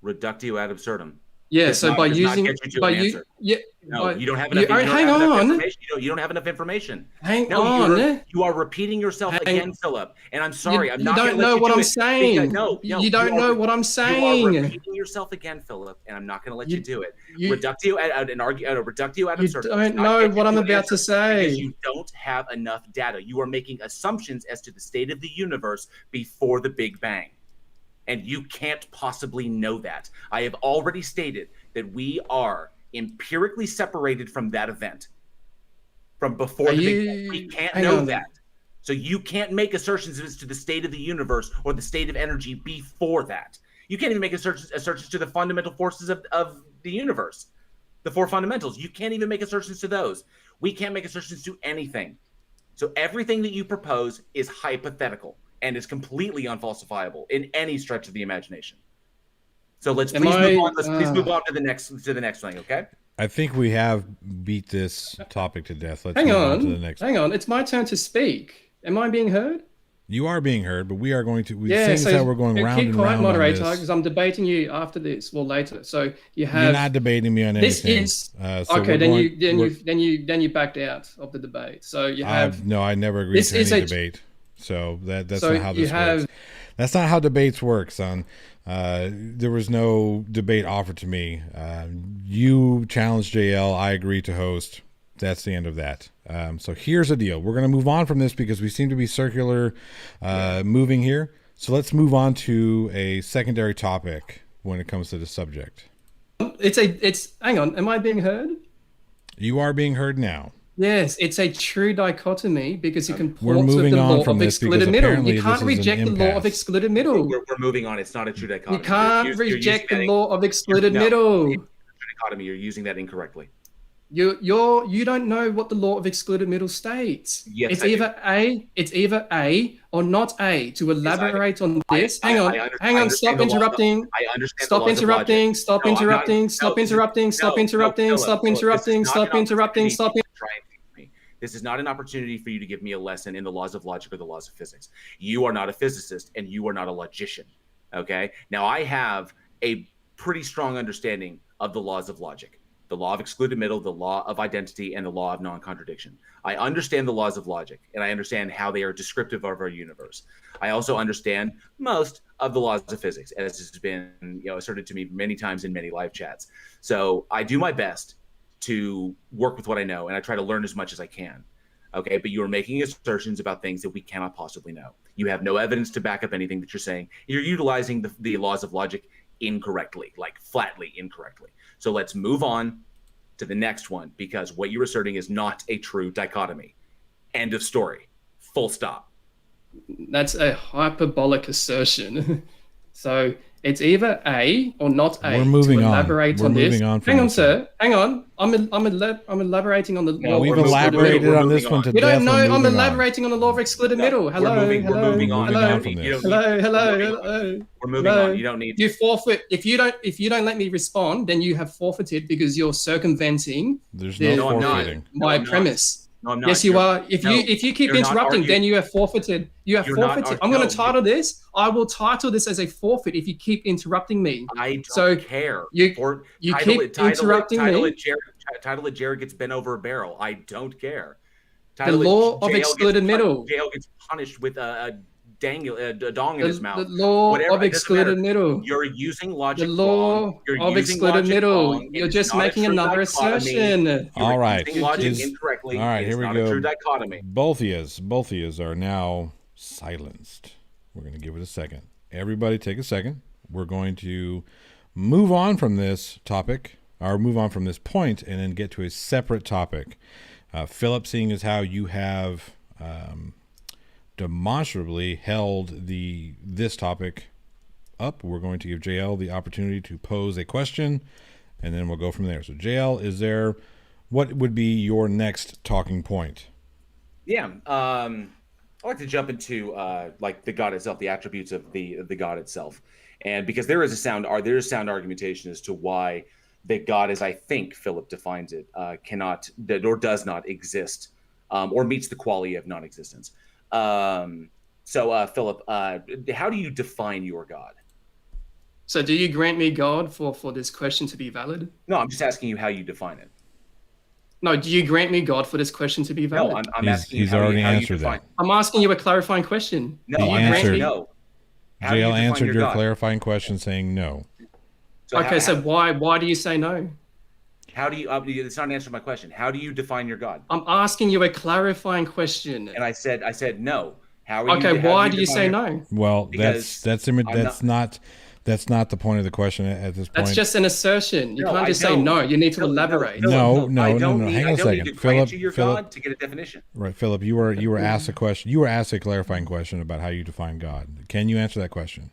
B: Reductio ad absurdum.
C: Yeah, so by using,
B: you don't have enough.
C: Hang on.
B: You don't have enough information.
C: Hang on.
B: You are repeating yourself again, Philip. And I'm sorry.
C: You don't know what I'm saying. You don't know what I'm saying.
B: You are repeating yourself again, Philip, and I'm not going to let you do it. Reductio ad absurdum.
C: You don't know what I'm about to say.
B: Because you don't have enough data. You are making assumptions as to the state of the universe before the Big Bang. And you can't possibly know that. I have already stated that we are empirically separated from that event, from before the Big Bang. We can't know that. So you can't make assertions as to the state of the universe or the state of energy before that. You can't even make assertions to the fundamental forces of the universe, the four fundamentals. You can't even make assertions to those. We can't make assertions to anything. So everything that you propose is hypothetical and is completely unfalsifiable in any stretch of the imagination. So let's please move on. Please move on to the next thing, okay?
A: I think we have beat this topic to death. Let's
C: move
A: on to the next.
C: Hang on, it's my turn to speak. Am I being heard?
A: You are being heard, but we are going to. We're going round and round. Keep quiet,
C: moderator, because I'm debating you after this. Well, later. So you have.
A: You're not debating me on anything.
C: Okay. Then you backed out of the debate. So you have.
A: No, I never agreed to any debate. So that's not how this works. That's not how debates work, son. There was no debate offered to me. You challenged JL. I agreed to host. That's the end of that. So here's the deal. We're going to move on from this because we seem to be circular moving here. So let's move on to a secondary topic when it comes to the subject.
C: Hang on. Am I being heard?
A: You are being heard now.
C: Yes, it's a true dichotomy because it comports with the law of excluded middle. You can't reject the law of excluded middle.
B: We're moving on. It's not a true dichotomy.
C: You can't reject the law of excluded middle.
B: It's a true dichotomy. You're using that incorrectly.
C: You don't know what the law of excluded middle states.
B: Yes,
C: it's either A or not A. To elaborate on this, hang on, stop interrupting.
B: I understand.
C: Stop interrupting. Stop interrupting. Stop interrupting. Stop interrupting. Stop interrupting. Stop interrupting. Stop.
B: This is not an opportunity for you to give me a lesson in the laws of logic or the laws of physics. You are not a physicist and you are not a logician. Okay. Now I have a pretty strong understanding of the laws of logic. The law of excluded middle, the law of identity, and the law of non-contradiction. I understand the laws of logic, and I understand how they are descriptive of our universe. I also understand most of the laws of physics, as has been asserted to me many times in many live chats. So I do my best to work with what I know, and I try to learn as much as I can. Okay, but you are making assertions about things that we cannot possibly know. You have no evidence to back up anything that you're saying. You're utilizing the laws of logic incorrectly, like flatly incorrectly. So let's move on to the next one, because what you're asserting is not a true dichotomy. End of story. Full stop.
C: That's a hyperbolic assertion. So it's either A or not A.
A: We're moving
C: to
A: on.
C: elaborate
A: We're
C: on this.
A: moving on from
C: Hang on,
A: this
C: sir. Hang on. I'm elaborating on the law
A: We've
C: of excluded
A: elaborated
C: middle.
A: on this one to
C: You
A: death.
C: don't know
A: We're
C: I'm
A: moving on.
C: elaborating on the law of excluded middle. Hello,
B: we're
C: hello,
B: moving on.
C: hello,
A: from this.
C: hello.
B: We're moving on. You don't need
C: You forfeit if you don't let me respond, then you have forfeited because you're circumventing
A: There's
C: the-
A: no
B: I'm not.
A: forfeiting.
C: my
B: I'm not.
C: premise.
B: No, I'm not.
C: Yes, you are. If you keep
B: you're not
C: interrupting,
B: arguing.
C: then you have forfeited. You have
B: You're not
C: forfeited.
B: ar-
C: I'm going
B: no,
C: to title this. I will title this as a forfeit if you keep interrupting me.
B: I don't
C: So
B: care.
C: you
B: Title
C: keep interrupting me.
B: Title it Jared gets bent over a barrel. I don't care.
C: The law of excluded middle.
B: JL gets punished with a dong in
C: The,
B: his mouth.
C: the law
B: Whatever,
C: of
B: it doesn't
C: excluded
B: matter.
C: middle.
B: You're using logic
C: The law
B: wrong. You're
C: of
B: using
C: excluded
B: logic
C: middle.
B: wrong.
C: You're
B: It is
C: just
B: not a
C: making
B: true
C: another
B: dichotomy.
C: assertion.
B: You're
A: All right.
B: using logic
A: Is-
B: incorrectly.
A: all right,
B: It's
A: here we
B: not
A: go.
B: a true dichotomy.
A: Both of yous are now silenced. We're going to give it a second. Everybody take a second. We're going to move on from this topic, or move on from this point, and then get to a separate topic. Phillip, seeing as how you have demonstrably held this topic up, we're going to give JL the opportunity to pose a question, and then we'll go from there. So JL, what would be your next talking point?
B: Yeah, I'd like to jump into like the God itself, the attributes of the God itself, and because there is sound argumentation as to why the God, as I think Phillip defines it, cannot or does not exist, or meets the quality of non-existence. So Phillip, how do you define your God?
C: So do you grant me God for this question to be valid?
B: No, I'm just asking you how you define it.
C: No, do you grant me God for this question to be valid?
B: No, I'm asking you
A: He's
B: how
A: already
B: how you
A: answered
B: define.
A: that.
C: I'm asking you a clarifying question.
B: No,
A: He
B: I'm
A: answered.
B: asking no. How do you
A: JL
B: define
A: answered your
B: God?
A: clarifying question saying no.
B: So
C: Okay, so why do you say no?
B: how do you? It's not an answer to my question. How do you define your God?
C: I'm asking you a clarifying question.
B: And I said no. How are
C: Okay,
B: you? how
C: why
B: do
C: do you
B: define
C: say
B: your-
C: no?
A: Well,
B: Because
A: that's not the point of the question at this point.
C: That's just an assertion. You
B: No,
C: can't
B: I
C: just say
B: don't.
C: no. You need to
B: No,
C: elaborate.
A: No.
B: I don't need,
A: Hang on
B: I
A: a
B: don't need
A: second.
B: to grant
A: Phillip-
B: you your
A: Phillip-
B: God to get a definition.
A: Right, Phillip, you were asked a question. You were asked a clarifying question about how you define God. Can you answer that question?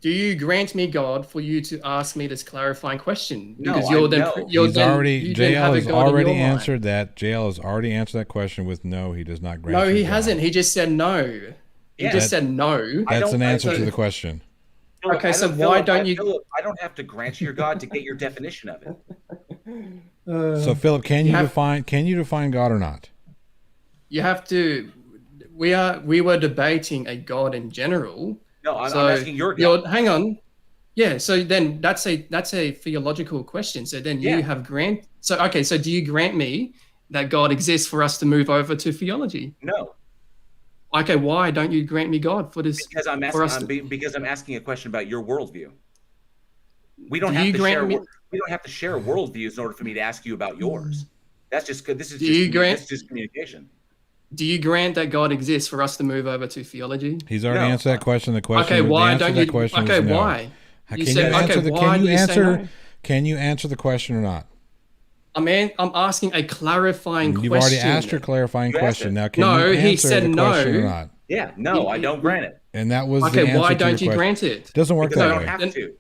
C: Do you grant me God for you to ask me this clarifying question?
B: No,
C: Because you're then
B: no.
C: you're
A: He's
C: then
A: already
C: you then
A: JL
C: have a
A: has
C: God in
A: already
C: your mind.
A: answered that. JL has already answered that question with no. He does not grant.
C: No,
A: you
C: he
A: God.
C: hasn't. He just said no. He
B: Yeah.
C: just said no.
A: That's an answer
B: I-
A: to the question.
B: Phillip,
C: Okay,
B: I
C: so
B: don't-
C: why
B: Phillip,
C: don't you-
B: Phillip, I don't have to grant you your God to get your definition of it.
A: So Phillip, can you
C: have-
A: define God or not?
C: You have to. We were debating a God in general.
B: No, I'm
C: So
B: asking your God.
C: hang on. Yeah. So then that's a theological question. So then
B: Yeah.
C: you have grant. So okay. So do you grant me that God exists for us to move over to theology?
B: No,
C: Okay. Why don't you grant me God for this?
B: because I'm
C: for us
B: asking. Because I'm asking a question about your worldview. We don't
C: Do
B: have
C: you
B: to
C: grant
B: share.
C: me-
B: We don't have to share worldviews in order for me to ask you about yours. That's just good. This is
C: Do you
B: just
C: grant-
B: this is just communication.
C: Do you grant that God exists for us to move over to theology?
A: He's already
B: No.
A: answered that question. The question.
C: Okay.
A: the
C: Why
A: answer to
C: don't
A: that
C: you?
A: question
C: Okay.
A: is no.
C: Why?
A: Can
C: You
A: you
C: said-
A: answer
C: okay,
A: the?
C: why
A: Can
C: do
A: you
C: you say
A: answer?
C: no?
A: Can you answer the question or not?
C: I'm asking a clarifying
A: You've
C: question.
A: already asked your clarifying
B: You asked
A: question.
B: it.
A: Now, can
C: No,
A: you
C: he
A: answer
C: said
A: the question or
C: no.
A: not?
B: Yeah. No, I don't grant it
A: And that was the
C: Okay.
A: answer
C: Why
A: to
C: don't
A: your
C: you
A: question.
C: grant it?
A: It doesn't work
B: because I
A: that
B: don't
A: way.
B: have to.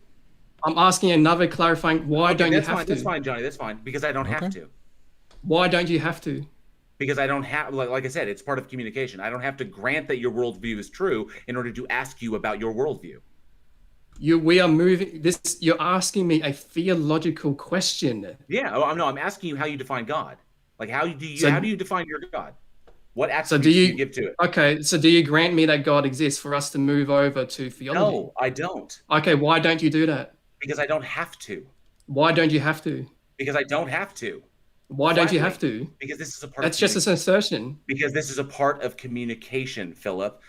C: I'm asking another clarifying. Why don't you
B: That's
C: have
B: fine.
C: to?
B: That's fine, Johnny. That's fine because I don't have
A: Okay.
B: to.
C: Why don't you have to?
B: Because I don't have, like I said, it's part of communication. I don't have to grant that your worldview is true in order to ask you about your worldview.
C: We are moving this. You're asking me a theological question.
B: Yeah. Oh, I'm asking you how you define God. Like how do you
C: So-
B: how do you define your God? What
C: So
B: attributes
C: do
B: do
C: you,
B: you give to it?
C: Okay. So do you grant me that God exists for us to move over to theology?
B: No, I don't.
C: Okay. Why don't you do that?
B: Because I don't have to.
C: Why don't you have to?
B: Because I don't have to.
C: Why don't you
B: Flatly.
C: have to?
B: Because this is a part.
C: That's
B: of
C: just an assertion.
B: because this is a part of communication, Phillip.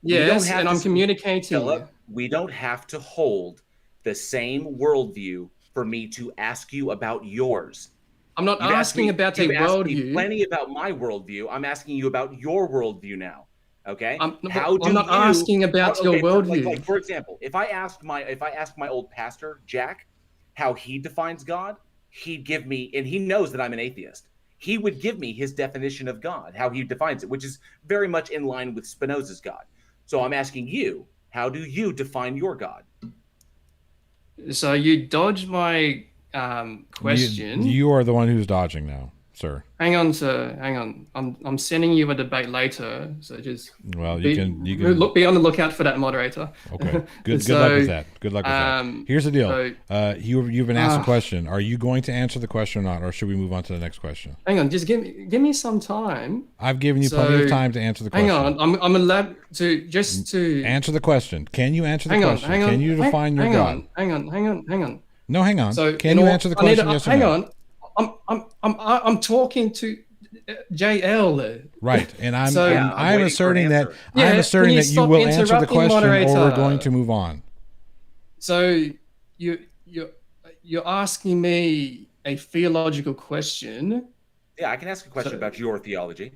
B: We don't
C: Yes,
B: have
C: and
B: to
C: I'm
B: s-
C: communicating.
B: Phillip, we don't have to hold the same worldview for me to ask you about yours.
C: I'm not
B: You've asked
C: asking
B: me,
C: about a
B: you've asked me
C: worldview.
B: plenty about my worldview. I'm asking you about your worldview now. Okay.
C: I'm
B: I'm
C: not asking about your
B: okay,
C: worldview.
B: like for example, if I ask my old pastor, Jack, how he defines God, he'd give me, and he knows that I'm an atheist. He would give me his definition of God, how he defines it, which is very much in line with Spinoza's God. So I'm asking you, how do you define your God?
C: So you dodged my question.
A: You are the one who's dodging now, sir.
C: Hang on, sir. Hang on. I'm sending you a debate later. So just
A: Well,
C: be
A: you can
C: be on the lookout for that, moderator.
A: Okay. Good
C: So,
A: luck with that. Good luck with that. Here's the deal.
C: so-
A: You've been asked a question. Are you going to answer the question or not, or should we move on to the next question?
C: Hang on. Just give me some time.
A: I've given you plenty of time to answer the question.
C: Hang on. I'm allowed to
A: answer the question. Can you answer the question?
C: Hang on.
A: Can you define your God?
C: Hang on.
A: No, hang on.
C: So
A: Can you answer the question? Yes or
C: hang
A: no?
C: on. I'm talking to JL.
A: Right, and I'm
C: So-
B: Yeah, I'm
A: I'm
B: waiting for an
A: asserting that
B: answer.
C: Yeah,
A: I'm asserting
C: can you
A: that you
C: stop
A: will answer the
C: interrupting,
A: question, or we're
C: moderator?
A: going to move on.
C: So you're asking me a theological question,
B: Yeah, I can ask a question about your theology.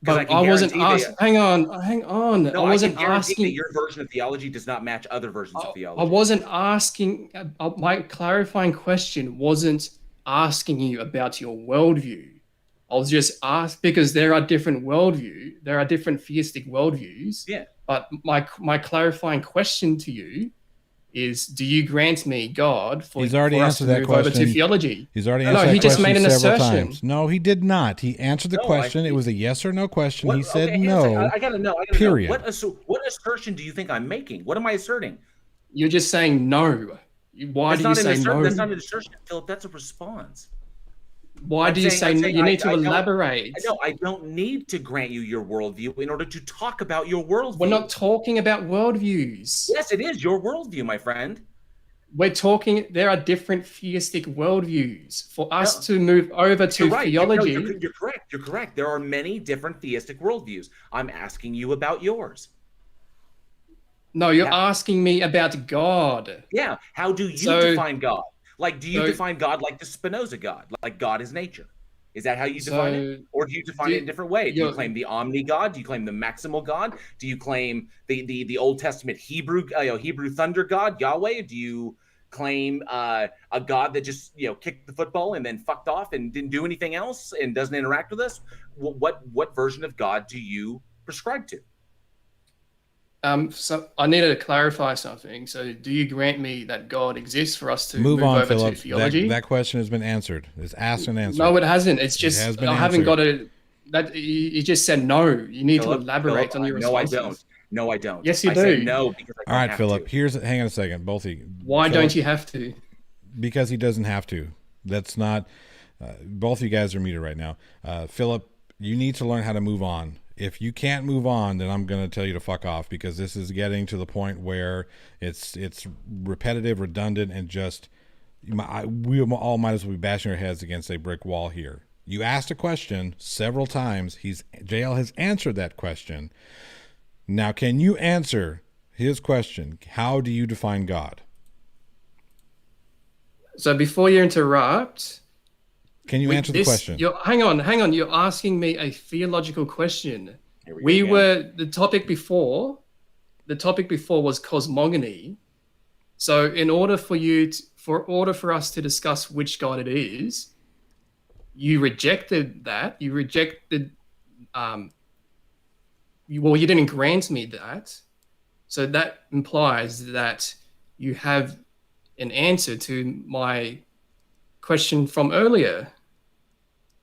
B: 'Cause
C: but I wasn't
B: guarantee that-
C: asking. Hang on.
B: No,
C: I wasn't
B: can guarantee that
C: asking.
B: your version of theology does not match other versions of
C: I
B: theology.
C: wasn't asking. My clarifying question wasn't asking you about your worldview. I was just asked because there are different worldview. There are different theistic worldviews.
B: Yeah.
C: But my clarifying question to you is: do you grant me God for,
A: He's already
C: for us
A: answered
C: to
A: that
C: move over to
A: question.
C: theology?
A: He's already
C: No,
A: answered that
C: he just
A: question
C: made an
A: several
C: assertion.
A: times. No, he did not. He answered the
B: No,
A: question. It was a yes or no question. He said
B: okay, hang on a second.
A: no.
B: I gotta know.
A: Period.
B: What assertion do you think I'm making? What am I asserting?
C: You're just saying no. Why do you say no?
B: That's not an assertion, Philip. That's a response.
C: Why do you say no? You need to elaborate.
B: No, I don't need to grant you your worldview in order to talk about your worldview.
C: We're not talking about worldviews.
B: Yes, it is your worldview, my friend.
C: We're talking, there are different theistic worldviews. For us to move over to
B: You're right.
C: theology.
B: You're correct. You're correct. There are many different theistic worldviews. I'm asking you about yours.
C: No, you're asking me about God.
B: Yeah. How do you define God? Like, do you define God like the Spinoza God? Like God is nature? Is that how you define it? Or do you define it in a different way? Do you claim the omni God? Do you claim the maximal God? Do you claim the Old Testament Hebrew thunder God, Yahweh? Do you claim a God that just kicked the football and then fucked off and didn't do anything else and doesn't interact with us? What version of God do you prescribe to?
C: So I needed to clarify something. So do you grant me that God exists for us to
A: move on,
C: over
A: Phillip.
C: to theology?
A: That question has been answered. It's asked and answered.
C: No, it hasn't. It's just
A: has been
C: I haven't
A: answered.
C: got to. You just said no. You need to elaborate on your responses.
B: No, I don't. No, I don't.
C: Yes, you
B: I
C: do.
B: said no because I don't
A: All right,
B: have
A: Phillip.
B: to.
A: Hang on a second, both of you.
C: Why
A: Phillip,
C: don't you have to?
A: Because he doesn't have to. That's not. Both of you guys are muted right now. Phillip, you need to learn how to move on. If you can't move on, then I'm going to tell you to fuck off, because this is getting to the point where it's repetitive, redundant, and just we all might as well be bashing our heads against a brick wall here. You asked a question several times. JL has answered that question. Now, can you answer his question? How do you define God?
C: So before you interrupt,
A: can you answer the question?
C: Hang on. You're asking me a theological question. The topic before was cosmogony. So in order for us to discuss which God it is, you rejected that. You rejected. You didn't grant me that. So that implies that you have an answer to my question from earlier.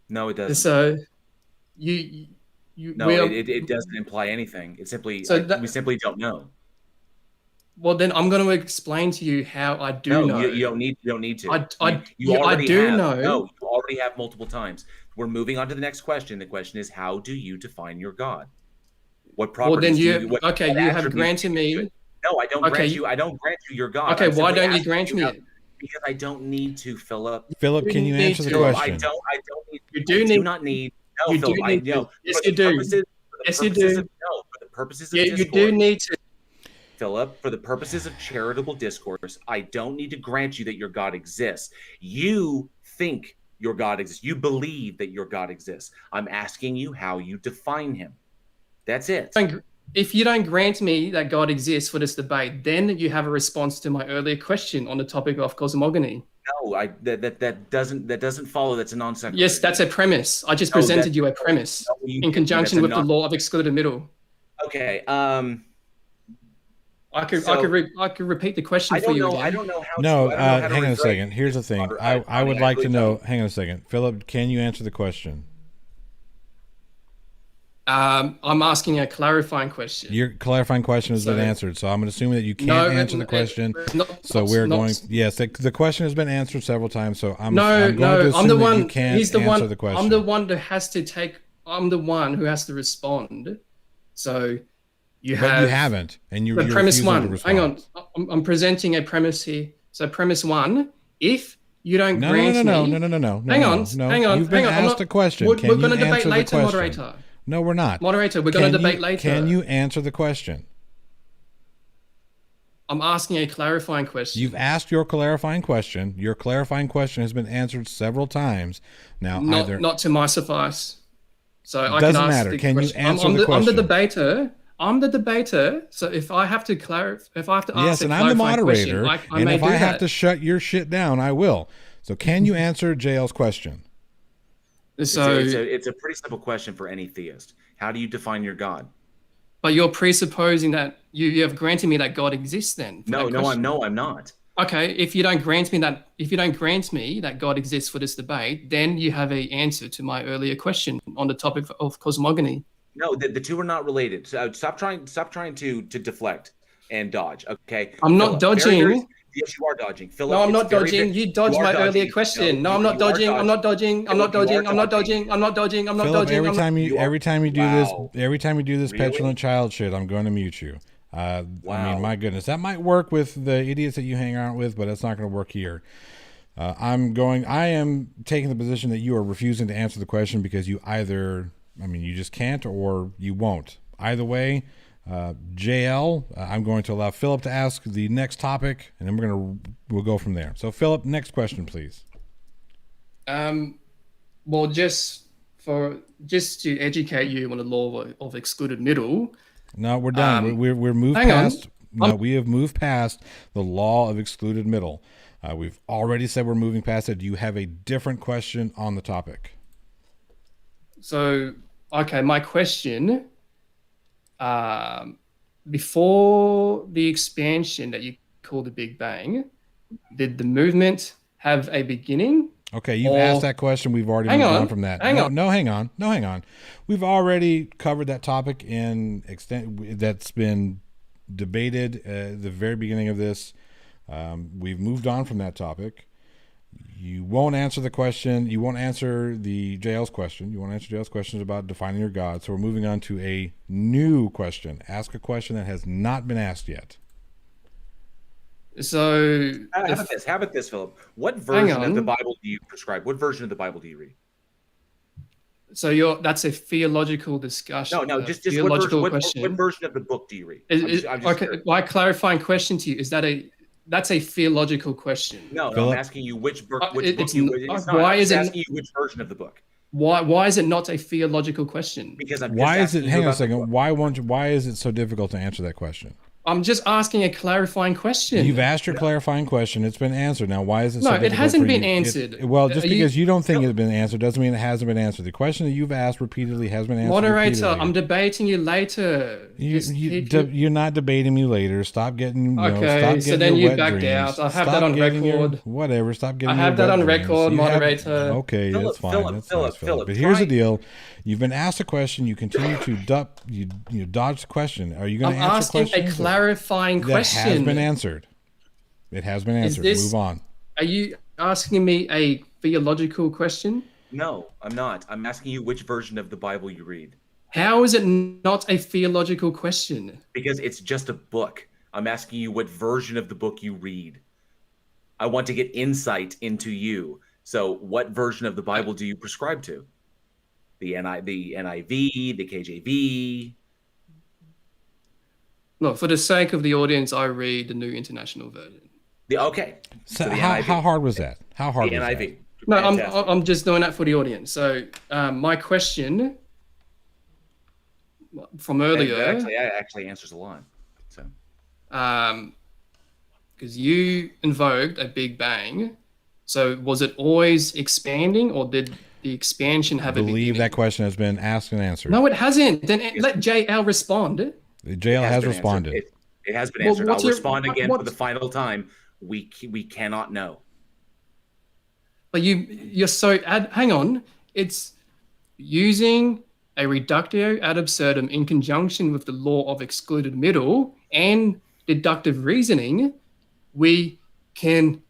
B: No, it doesn't.
C: So
B: it doesn't imply anything. It's simply we simply don't know.
C: Well, then I'm going to explain to you how I do know.
B: You don't need to.
C: I do know.
B: No, you already have multiple times. We're moving on to the next question. The question is, how do you define your God? What properties
C: you have granted me.
B: No, I don't grant you. I don't grant you your God.
C: Okay, why don't you grant me it?
B: Because I don't need to, Philip.
A: Phillip, can you answer the question?
B: I don't need.
C: You do
B: not need. No,
C: you
B: Phillip,
C: do need to. Yes, you do. Yes, you do.
B: No, for the purposes of discourse.
C: You do need to.
B: Phillip, for the purposes of charitable discourse, I don't need to grant you that your God exists. You think your God exists. You believe that your God exists. I'm asking you how you define him. That's it.
C: If you don't grant me that God exists for this debate, then you have a response to my earlier question on the topic of cosmogony.
B: No, that doesn't follow. That's a non sequitur.
C: Yes, that's a premise. I just presented you a premise in conjunction with the law of excluded middle.
B: Okay.
C: I could repeat the question for you again.
B: I don't know how.
A: No, hang on a second. Here's the thing. I would like to know. Hang on a second, Philip. Can you answer the question?
C: I'm asking a clarifying question.
A: Your clarifying question has been answered, so I'm assuming that you can't answer the question. Yes, the question has been answered several times, so I'm going to assume that you can't answer the question.
C: I'm the one that has to I'm the one who has to respond. So you
A: haven't, and you're
C: premise
A: refusing
C: one.
A: to respond.
C: Hang on, I'm presenting a premise here. So premise one: if you don't grant me,
A: no.
C: Hang on.
A: You've been asked a question.
C: We're
A: Can
C: going
A: you
C: to debate
A: answer the
C: later,
A: question?
C: moderator.
A: No, we're not.
C: Moderator, we're going to debate later.
A: Can you answer the question?
C: I'm asking a clarifying question.
A: You've asked your clarifying question. Your clarifying question has been answered several times. Now,
C: not to my suffice. So I
A: doesn't
C: can ask
A: matter.
C: the
A: Can
C: question.
A: you answer the question?
C: I'm the debater. So if I have to ask
A: yes, and I'm the moderator.
C: question,
A: and if I have to shut your shit down, I will. So can you answer JL's question?
C: So
B: it's a pretty simple question for any theist. How do you define your God?
C: But you're presupposing that you have granted me that God exists. Then
B: I'm not.
C: Okay, if you don't grant me that God exists for this debate, then you have an answer to my earlier question on the topic of cosmogony.
B: No, the two are not related. So stop trying to deflect and dodge. Okay,
C: I'm not dodging.
B: Yes, you are dodging. Phillip,
C: no, I'm not dodging. You dodged my earlier question. No, I'm not dodging. I'm not dodging. I'm not dodging. I'm not dodging. I'm not dodging. I'm not dodging.
A: Every time you do this petulant child shit, I'm going to mute you. I mean, my goodness, that might work with the idiots that you hang around with, but it's not going to work here. I am taking the position that you are refusing to answer the question because you just can't or you won't. Either way, JL, I'm going to allow Philip to ask the next topic, and then we'll go from there. So, Philip, next question, please.
C: Well, just to educate you on the law of excluded middle.
A: No, we're done. We're moved past. No, we have moved past the law of excluded middle. We've already said we're moving past it. Do you have a different question on the topic?
C: So, okay, my question. Before the expansion that you call the Big Bang, did the movement have a beginning?
A: Okay, you've asked that question. We've already moved on from that. Hang on. We've already covered that topic in extent. That's been debated at the very beginning of this. We've moved on from that topic. You won't answer the question. You won't answer the JL's question. You won't answer JL's questions about defining your God. So we're moving on to a new question. Ask a question that has not been asked yet.
C: So
B: how about this, Philip? What version of the Bible do you prescribe? What version of the Bible do you read?
C: So that's a theological discussion.
B: No, just what version of the book do you read?
C: My clarifying question to you is that's a theological question.
B: No, I'm asking you which book. Asking you which version of the book.
C: Why is it not a theological question?
B: Because I'm.
A: Why is it? Hang on a second. Why is it so difficult to answer that question?
C: I'm just asking a clarifying question.
A: You've asked your clarifying question. It's been answered. Now, why is it so difficult?
C: No, it hasn't been answered.
A: Just because you don't think it's been answered doesn't mean it hasn't been answered. The question that you've asked repeatedly has been answered.
C: Moderator,
A: repeatedly.
C: I'm debating you later.
A: You're not debating me later. Stop getting.
C: Okay, so then you backed out. I have that on record.
A: Whatever. Stop getting.
C: I have that on record, moderator.
A: Okay, that's fine. That's nice, Philip. But here's the deal. You've been asked a question. You continue to dodge the question. Are you going to answer questions?
C: I'm asking a clarifying question.
A: That has been answered. It has been answered. Move on.
C: Are you asking me a theological question?
B: No, I'm not. I'm asking you which version of the Bible you read.
C: How is it not a theological question?
B: Because it's just a book. I'm asking you what version of the book you read. I want to get insight into you. So what version of the Bible do you prescribe to? The NIV, the KJV.
C: Look, for the sake of the audience, I read the New International Version.
B: Okay.
A: So how hard was that? How hard was
B: NIV.
A: that?
C: No,
B: Fantastic.
C: I'm just doing that for the audience. So my question from earlier,
B: That actually answers a lot. So
C: because you invoked a Big Bang, so was it always expanding, or did the expansion have
A: I
C: a
A: believe
C: beginning?
A: that question has been asked and answered.
C: No, it hasn't. Then let JL respond.
A: JL has
B: been
A: responded.
B: It has been
C: Well,
B: answered.
C: what's
B: I'll
C: your-
B: respond again
C: what-
B: for the final time. We cannot know.
C: But you're so hang on. It's using a reductio ad absurdum in conjunction with the law of excluded middle and deductive reasoning. We could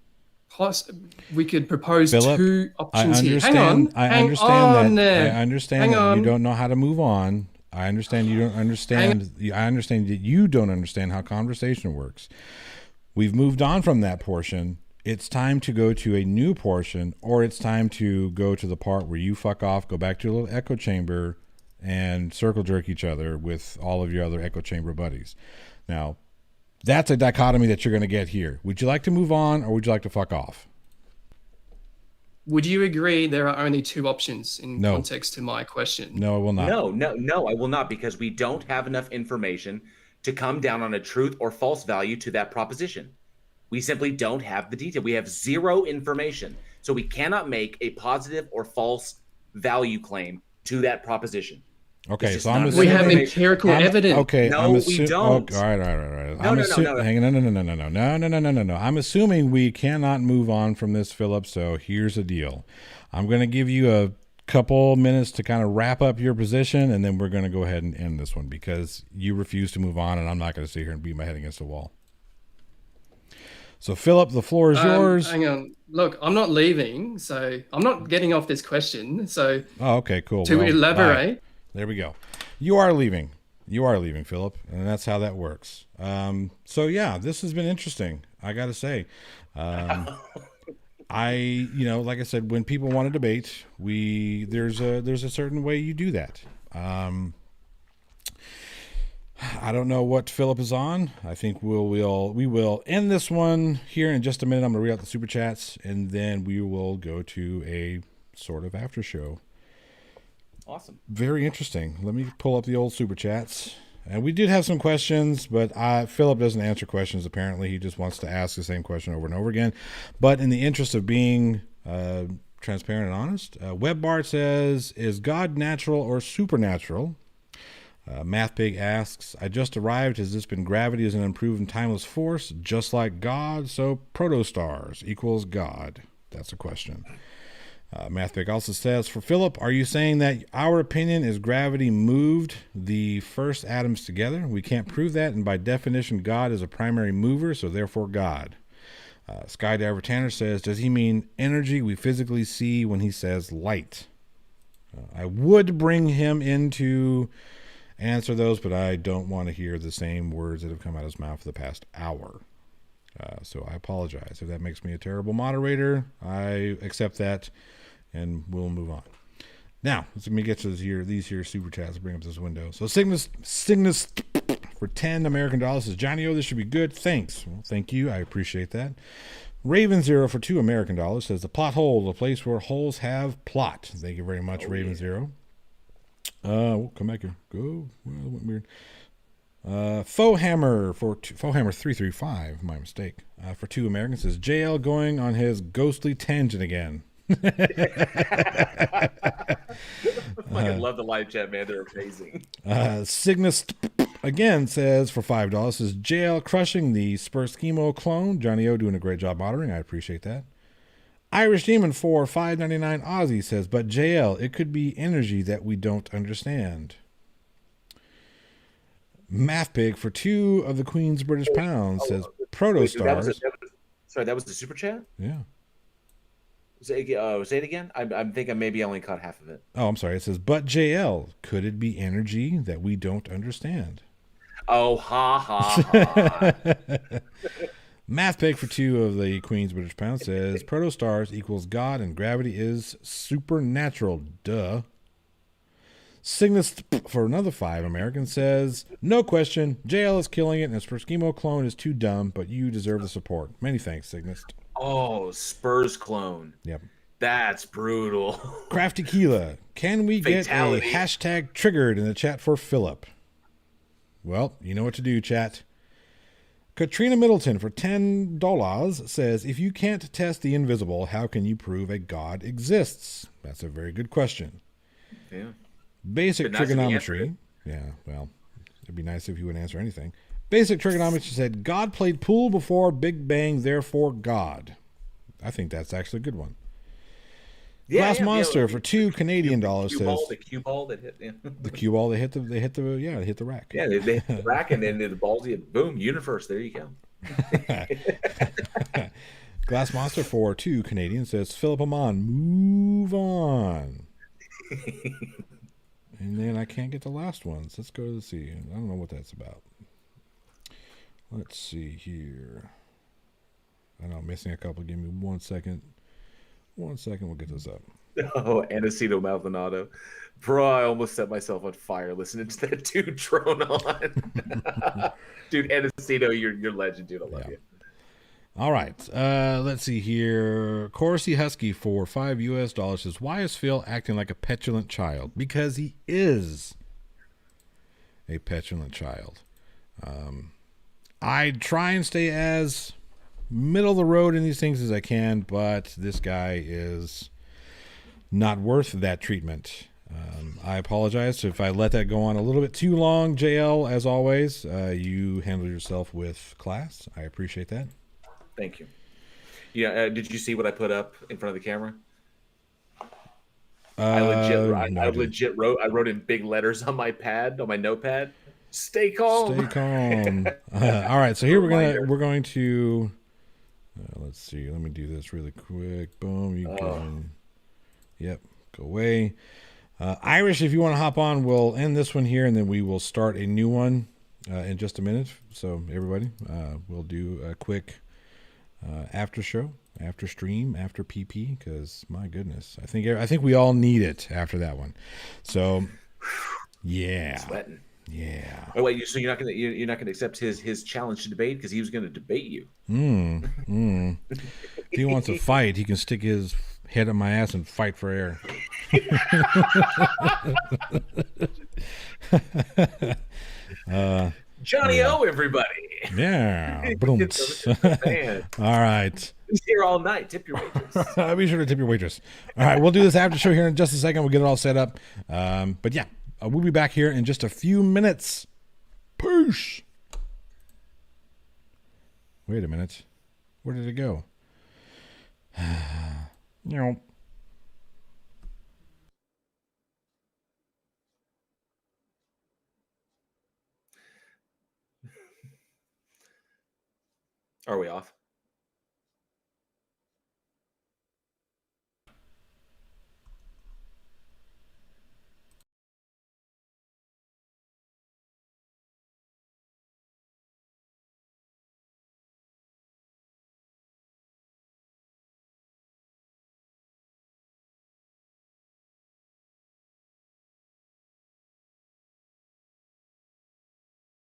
C: propose
A: Phillip,
C: two
A: I
C: options here.
A: understand. I understand that. I understand
C: Hang
A: that
C: on.
A: you don't know how to move on. I understand you don't understand. I understand that you don't understand how conversation works. We've moved on from that portion. It's time to go to a new portion, or it's time to go to the part where you fuck off, go back to a little echo chamber, and circle jerk each other with all of your other echo chamber buddies. Now, that's a dichotomy that you're going to get here. Would you like to move on, or would you like to fuck off?
C: Would you agree there are only two options in
A: No.
C: context to my question?
A: No, it will not.
B: No, I will not, because we don't have enough information to come down on a truth or false value to that proposition. We simply don't have the detail. We have zero information. So we cannot make a positive or false value claim to that proposition.
A: Okay, so
C: we have empirical evidence.
A: Okay,
B: no, we don't.
A: Okay, all right.
B: No.
A: Hang on, no. I'm assuming we cannot move on from this, Phillip. So here's the deal. I'm going to give you a couple minutes to kind of wrap up your position, and then we're going to go ahead and end this one because you refuse to move on, and I'm not going to sit here and beat my head against the wall. So, Phillip, the floor is yours.
C: Hang on. Look, I'm not leaving, so I'm not getting off this question. So,
A: okay, cool.
C: To elaborate.
A: Bye. There we go. You are leaving, Phillip, and that's how that works. So yeah, this has been interesting. I got to say, like I said, when people want to debate, there's a certain way you do that. I don't know what Phillip is on. I think we will end this one here in just a minute. I'm going to read out the super chats, and then we will go to a sort of after show.
B: Awesome.
A: Very interesting. Let me pull up the old super chats. And we did have some questions, but Phillip doesn't answer questions, apparently. He just wants to ask the same question over and over again. But in the interest of being transparent and honest, WebBart says, is God natural or supernatural? MathPig asks, I just arrived. Has this been gravity as an improved and timeless force, just like God? So protostars equals God. That's a question. MathPig also says, for Phillip, are you saying that our opinion is gravity moved the first atoms together? We can't prove that, and by definition, God is a primary mover, so therefore God. Skydiver Tanner says, does he mean energy we physically see when he says light? I would bring him in to answer those, but I don't want to hear the same words that have come out of his mouth for the past hour. So I apologize. If that makes me a terrible moderator, I accept that, and we'll move on. Now, let me get to these here super chats. Bring up this window. So Cygnus for $10 American says, Johnny O, this should be good. Thanks. Well, thank you. I appreciate that. Raven Zero for $2 American says, the plot hole, the place where holes have plot. Thank you very much, Raven Zero. We'll come back here. Go. Well, that went weird. Fohammer 335, my mistake. For $2 American says, JL going on his ghostly tangent again.
B: I fucking love the live chat, man. They're amazing.
A: Cygnus again says for $5 says JL crushing the Spurs Chemo clone. Johnny O doing a great job monitoring. I appreciate that. Irish Demon for $5.99 Aussie says, but JL, it could be energy that we don't understand. MathPig for 2 of the Queen's British pounds says protostars.
B: That was the super chat?
A: Yeah.
B: Say it again. I think I maybe only caught half of it.
A: Oh, I'm sorry. It says, but JL, could it be energy that we don't understand?
B: Oh, ha, ha, ha.
A: MathPig for 2 of the Queen's British pounds says, protostars equals God and gravity is supernatural. Duh. Cygnus for another 5 American says, no question, JL is killing it and his Perschemo clone is too dumb, but you deserve the support. Many thanks, Cygnus.
B: Oh, Spurs clone.
A: Yep.
B: That's brutal.
A: Crafty Keela, can we get a
B: Fatality.
A: hashtag triggered in the chat for Phillip? Well, you know what to do, chat. Katrina Middleton for $10 says, if you can't test the invisible, how can you prove a god exists? That's a very good question.
B: Yeah.
A: Basic
B: Nice if he
A: trigonometry. Yeah, well, it'd be nice if you would answer anything. Basic trigonometry said, God played pool before Big Bang, therefore God. I think that's actually a good one. Glass Monster for $2 Canadian says
B: the cue ball that hit
A: the cue ball they hit the rack.
B: Yeah, they hit the rack and then the balls boom, universe, there you go.
A: Glass Monster for $2 Canadian says Phillip Aman, move on. And then I can't get the last ones. Let's go to see. I don't know what that's about. Let's see here. I know I'm missing a couple. Give me 1 second. 1 second, we'll get this up.
B: Oh, Anacito Maldonado. Bro, I almost set myself on fire listening to that dude drone on. Dude, Anacito, you're legend, dude. I love you.
A: All right. Let's see here. Corsi Husky for $5 says, why is Phil acting like a petulant child? Because he is a petulant child. I try and stay as middle of the road in these things as I can, but this guy is not worth that treatment. I apologize if I let that go on a little bit too long. JL, as always, you handled yourself with class. I appreciate that.
B: Thank you. Yeah, did you see what I put up in front of the camera? I legit wrote in big letters on my notepad. Stay calm.
A: Stay calm. All right, so here we're going to let's see. Let me do this really quick. Boom. You can. Yep. Go away. Irish, if you want to hop on, we'll end this one here, and then we will start a new one in just a minute. So everybody, we'll do a quick after show, after stream, after PP, because my goodness, I think we all need it after that one. So yeah.
B: Sweating.
A: Yeah.
B: Oh wait, so you're not gonna accept his challenge to debate because he was gonna debate you.
A: If he wants to fight, he can stick his head on my ass and fight for air.
B: Johnny O, everybody.
A: Yeah. All right.
B: He's here all night. Tip your waitress.
A: Be sure to tip your waitress. All right, we'll do this after show here in just a second. We'll get it all set up. But yeah. We'll be back here in just a few minutes. Peace. Wait a minute. Where did it go? No.
B: Are we off?